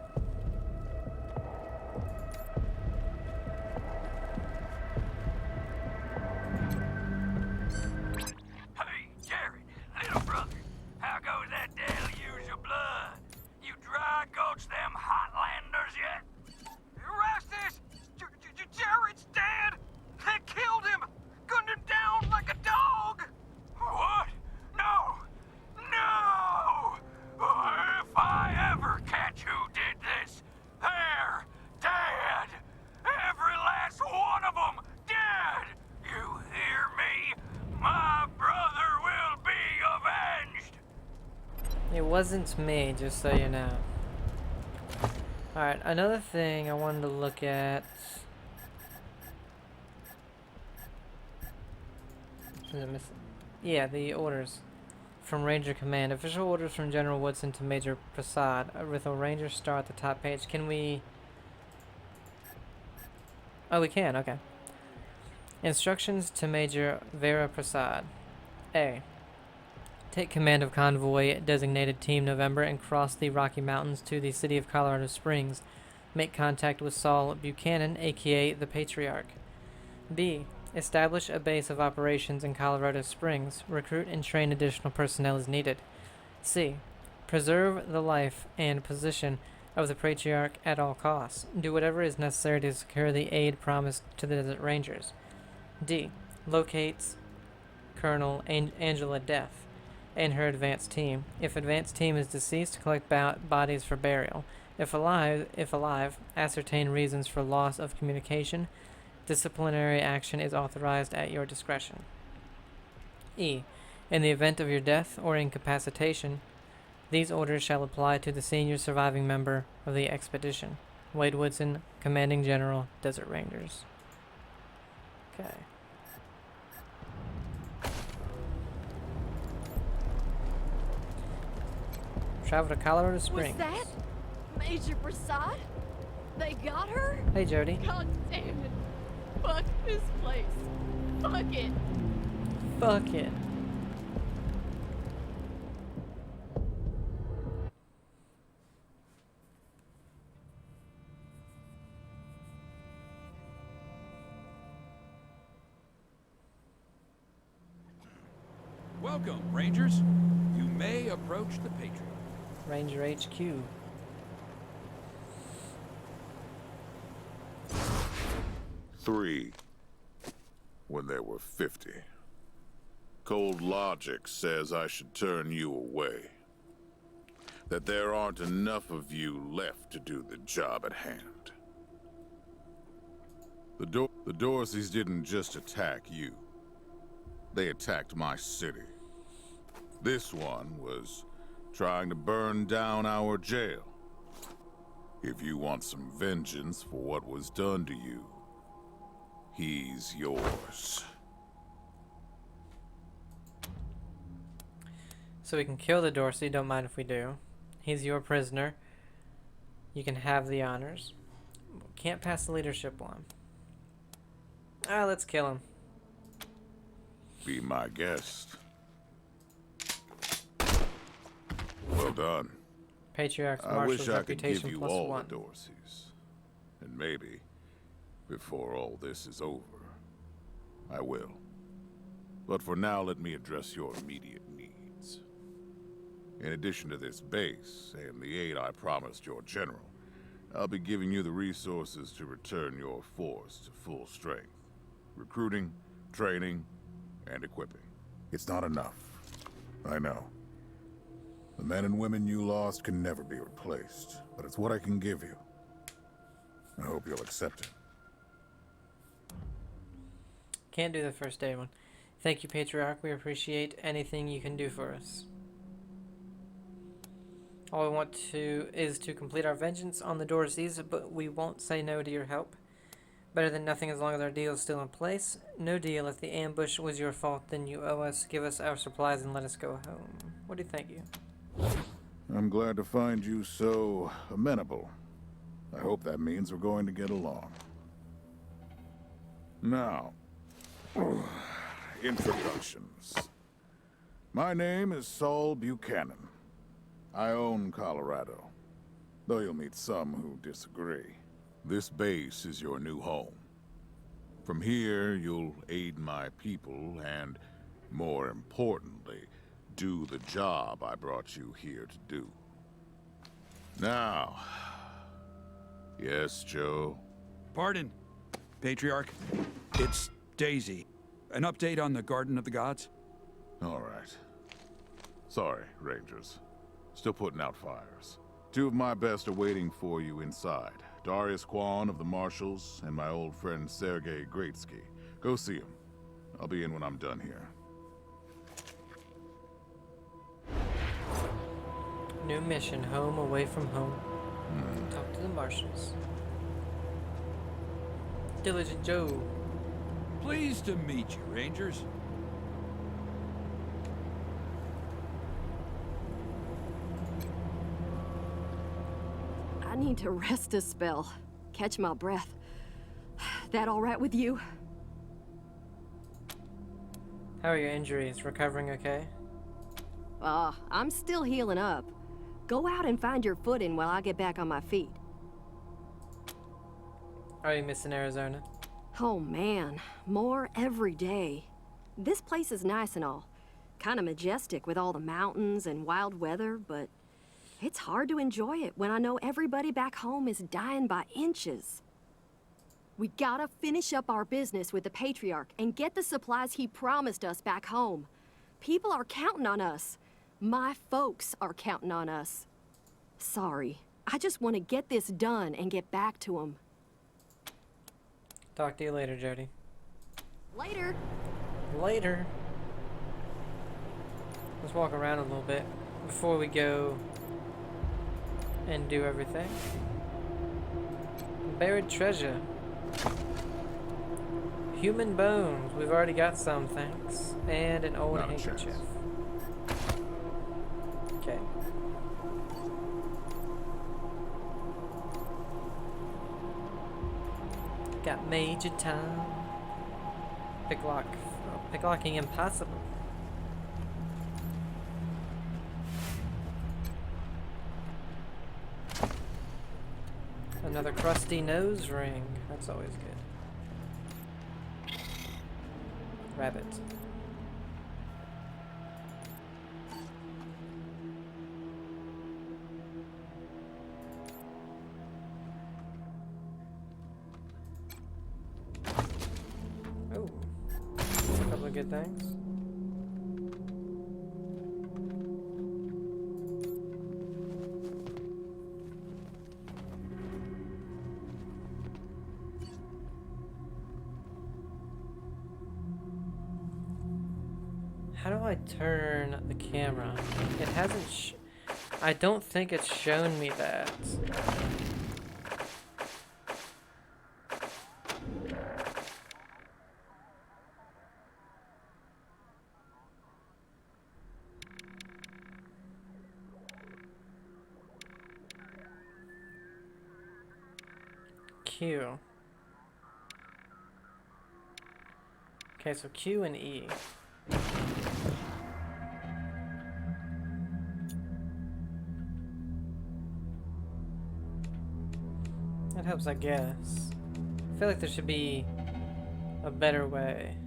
Hey, Jared, little brother, how goes that deluge of blood? You dry gulch them Hotlanders yet? Rastus! Jared's dead! They killed him! Gunned him down like a dog! What? No! No! If I ever catch who did this, they're dead! Every last one of them dead! You hear me? My brother will be avenged! It wasn't me, just so you know. Alright, another thing I wanted to look at. Is it missing? Yeah, the orders. From Ranger Command. Official orders from General Woodson to Major Prasad. With a Ranger star at the top page. Can we... Oh, we can, okay. Instructions to Major Vera Prasad. A. Take command of convoy designated Team November and cross the Rocky Mountains to the city of Colorado Springs. Make contact with Saul Buchanan, aka the Patriarch. B. Establish a base of operations in Colorado Springs. Recruit and train additional personnel as needed. C. Preserve the life and position of the Patriarch at all costs. Do whatever is necessary to secure the aid promised to the Desert Rangers. D. Locates Colonel Angela Death and her advance team. If advance team is deceased, collect bodies for burial. If alive, ascertain reasons for loss of communication. Disciplinary action is authorized at your discretion. E. In the event of your death or incapacitation, these orders shall apply to the senior surviving member of the expedition. Wade Woodson, Commanding General, Desert Rangers. Okay. Travel to Colorado Springs. Was that Major Prasad? They got her? Hey, Jody. God damn it. Fuck this place. Fuck it. Fuck it. Welcome, Rangers. You may approach the Patriot. Ranger HQ. Three, when there were 50. Cold logic says I should turn you away. That there aren't enough of you left to do the job at hand. The Dorseys didn't just attack you. They attacked my city. This one was trying to burn down our jail. If you want some vengeance for what was done to you, he's yours. So we can kill the Dorsey, don't mind if we do. He's your prisoner. You can have the honors. Can't pass the leadership one. Let's kill him. Be my guest. Well done. Patriarch's I marshal's wish I could give reputation you plus all 1. the Dorseys. And maybe before all this is over. I will. But for now, let me address your immediate needs. In addition to this base and the aid I promised your general, I'll be giving you the resources to return your force to full strength. Recruiting, training, and equipping. It's not enough. I know. The men and women you lost can never be replaced, but it's what I can give you. I hope you'll accept it. Can't do the first day one. Thank you, Patriarch. We appreciate anything you can do for us. All we want is to complete our vengeance on the Dorseys, but we won't say no to your help. Better than nothing as long as our deal is still in place. No deal. If the ambush was your fault, then you owe us. Give us our supplies and let us go home. What do you think, you? I'm glad to find you so amenable. I hope that means we're going to get along. Now, introductions. My name is Saul Buchanan. I own Colorado, though you'll meet some who disagree. This base is your new home. From here, you'll aid my people and, more importantly, do the job I brought you here to do. Now... Yes, Joe? Pardon, Patriarch. It's Daisy. An update on the Garden of the Gods? All right. Sorry, Rangers. Still putting out fires. Two of my best are waiting for you inside. Darius Kwan of the Marshals and my old friend Sergei Greatsky. Go see him. I'll be in when I'm done here. New mission. Home away from home. Talk to the Marshals. Diligent Joe. Pleased to meet you, Rangers. I need to rest a spell. Catch my breath. That all right with you? How are your injuries? Recovering okay? I'm still healing up. Go out and find your footing while I get back on my feet. Are you missing Arizona? Oh man, more every day. This place is nice and all. Kinda majestic with all the mountains and wild weather, but it's hard to enjoy it when I know everybody back home is dying by inches. We gotta finish up our business with the Patriarch and get the supplies he promised us back home. People are counting on us. My folks are counting on us. Sorry, I just want to get this done and get back to them. Talk to you later, Jody. Later. Later. Let's walk around a little bit before we go and do everything. Buried treasure. Human bones. We've already got some, thanks. And an old handkerchief. Okay. Got Major Tom. Picklocking impossible. Another crusty nose ring. That's always good. Rabbit. Oh, a couple of good things. How do I turn the camera? It hasn't I don't think it's shown me that. Q. Okay, so Q and E. That helps, I guess. I feel like there should be a better way.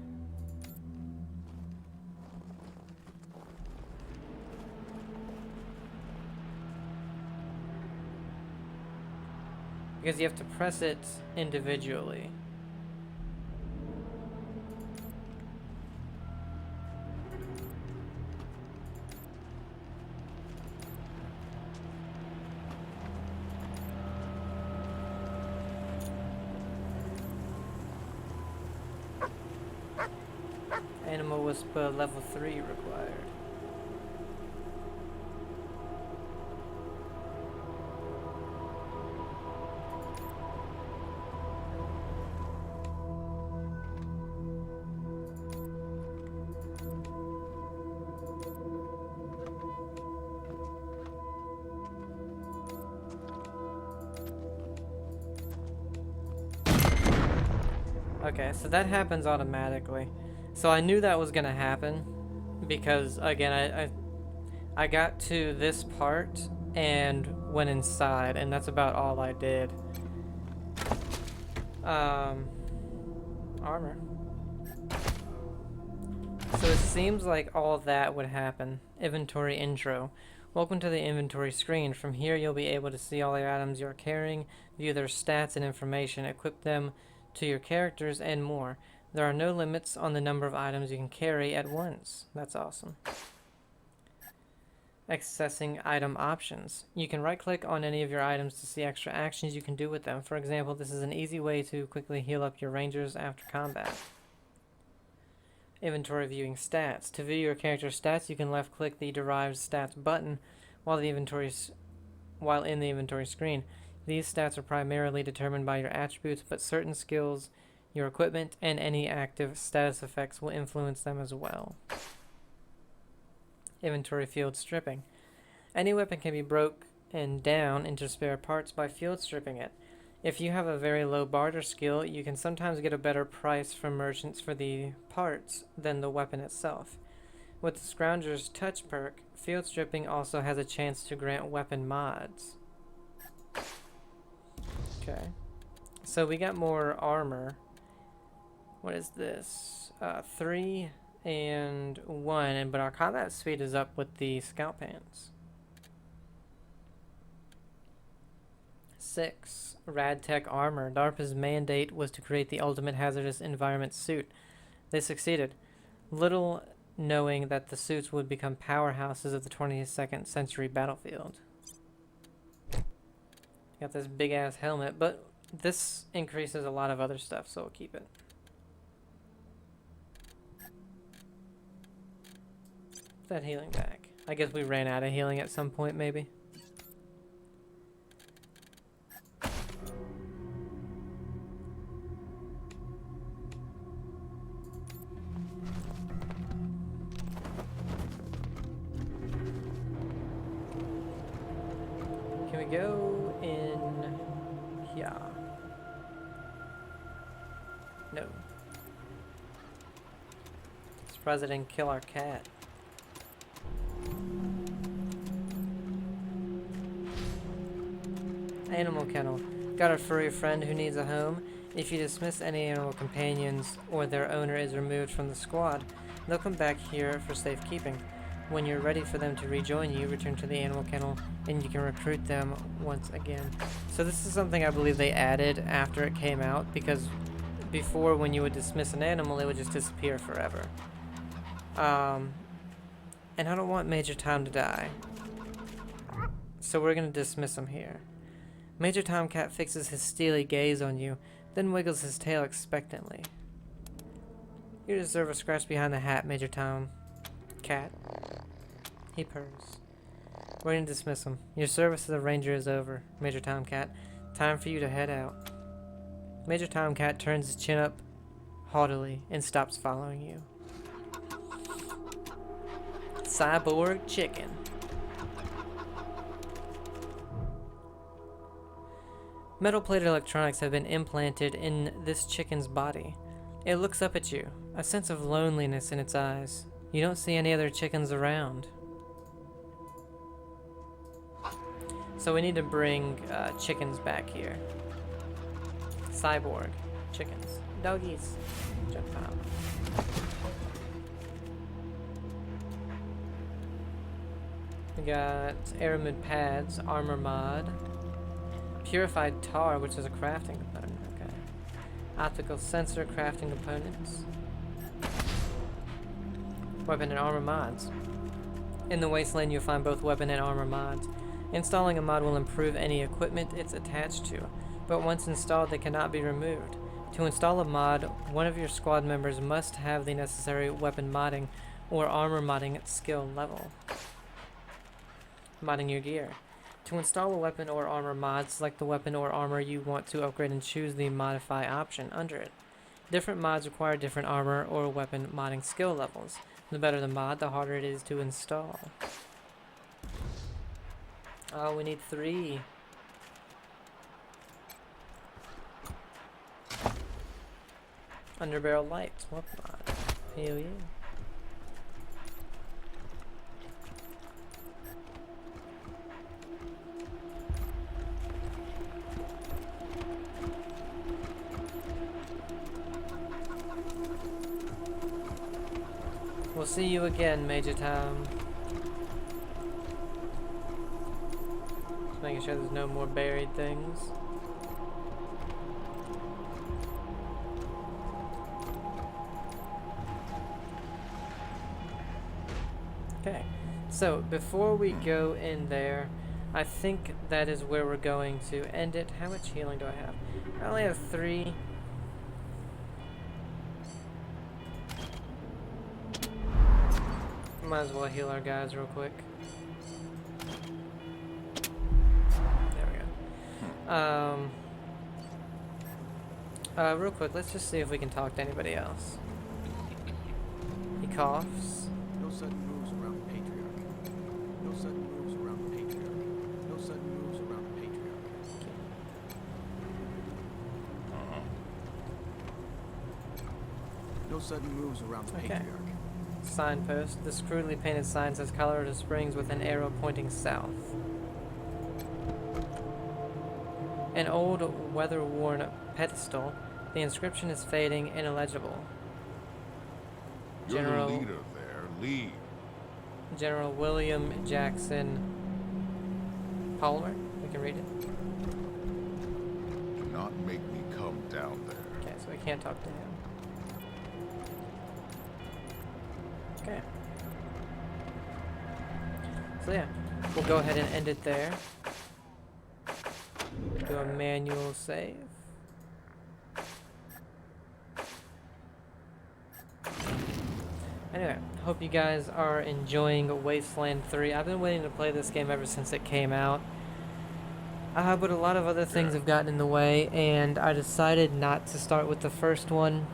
Because you have to press it individually. Animal Whisper level 3 required. Okay, so that happens automatically. So I knew that was gonna happen because again I got to this part and went inside, and that's about all I did. Armor. So it seems like all that would happen. Inventory intro. Welcome to the inventory screen. From here you'll be able to see all the items you're carrying, view their stats and information, equip them to your characters, and more. There are no limits on the number of items you can carry at once. That's awesome. Accessing item options. You can right-click on any of your items to see extra actions you can do with them. For example, this is an easy way to quickly heal up your rangers after combat. Inventory viewing stats. To view your character's stats, you can left-click the derived stats button while in the inventory screen. These stats are primarily determined by your attributes, but certain skills, your equipment, and any active status effects will influence them as well. Inventory field stripping. Any weapon can be broken down into spare parts by field stripping it. If you have a very low barter skill, you can sometimes get a better price from merchants for the parts than the weapon itself. With the Scrounger's Touch perk, field stripping also has a chance to grant weapon mods. Okay, so we got more armor. What is this? 3 and 1, but our combat speed is up with the scout pants. 6. Radtech armor. DARPA's mandate was to create the ultimate hazardous environment suit. They succeeded, little knowing that the suits would become powerhouses of the 22nd century battlefield. Got this big ass helmet, but this increases a lot of other stuff, so we'll keep it. That healing back. I guess we ran out of healing at some point, maybe. Can we go in here? No. Surprised I didn't kill our cat. Animal kennel. Got a furry friend who needs a home? If you dismiss any animal companions or their owner is removed from the squad, they'll come back here for safekeeping. When you're ready for them to rejoin you, return to the animal kennel and you can recruit them once again. So this is something I believe they added after it came out, because before, when you would dismiss an animal, it would just disappear forever. And I don't want Major Tom to die, so we're gonna dismiss him here. Major Tomcat fixes his steely gaze on you, then wiggles his tail expectantly. You deserve a scratch behind the hat, Major Tomcat. He purrs. We're gonna dismiss him. Your service as a ranger is over, Major Tomcat. Time for you to head out. Major Tomcat turns his chin up haughtily and stops following you. Cyborg chicken. Metal-plated electronics have been implanted in this chicken's body. It looks up at you, a sense of loneliness in its eyes. You don't see any other chickens around. So we need to bring chickens back here. Cyborg. Chickens. Doggies. Jump out. We got aramid pads, armor mod, purified tar, which is a crafting component. Okay. Optical sensor crafting components. Weapon and armor mods. In the Wasteland, you'll find both weapon and armor mods. Installing a mod will improve any equipment it's attached to, but once installed, they cannot be removed. To install a mod, one of your squad members must have the necessary weapon modding or armor modding skill level. Modding your gear. To install a weapon or armor mod, select the weapon or armor you want to upgrade and choose the modify option under it. Different mods require different armor or weapon modding skill levels. The better the mod, the harder it is to install. Oh, we need 3. Underbarrel lights. What mod? Hell yeah. We'll see you again, Major Tom. Just making sure there's no more buried things. Okay, so before we go in there, I think that is where we're going to end it. How much healing do I have? I only have 3. Might as well heal our guys real quick. There we go. Real quick, let's just see if we can talk to anybody else. He coughs. No sudden moves around the Patriarch. No sudden moves around the Patriarch. No sudden moves around the Patriarch. No sudden moves around the Patriarch. Signpost. This crudely painted sign says Colorado Springs with an arrow pointing south. An old, weather-worn pedestal. The inscription is fading and illegible. You're the leader there. Lead. General William Jackson Palmer. We can read it. Do not make me come down there. Okay, so we can't talk to him. Okay. So yeah, we'll go ahead and end it there. Do a manual save. Anyway, hope you guys are enjoying Wasteland 3. I've been waiting to play this game ever since it came out. But a lot of other things have gotten in the way, and I decided not to start with the first one.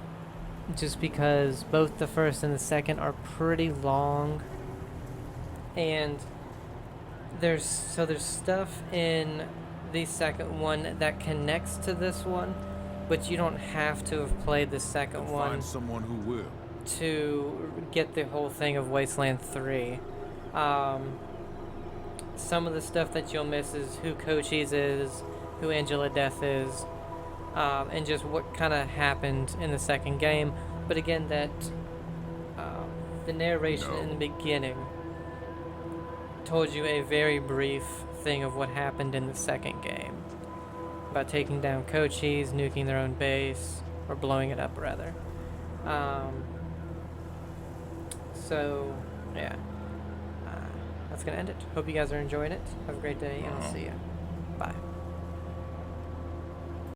Just because both the first and the second are pretty long. And there's stuff in the second one that connects to this one, but you don't have to have played the second one. Find someone who will. To get the whole thing of Wasteland 3. Some of the stuff that you'll miss is who Cochise is, who Angela Death is, and just what kind of happened in the second game. But again, that the narration in the beginning told you a very brief thing of what happened in the second game. About taking down Cochise, nuking their own base, or blowing it up rather. So, yeah. That's going to end it. Hope you guys are enjoying it. Have a great day, and I'll see you. Bye.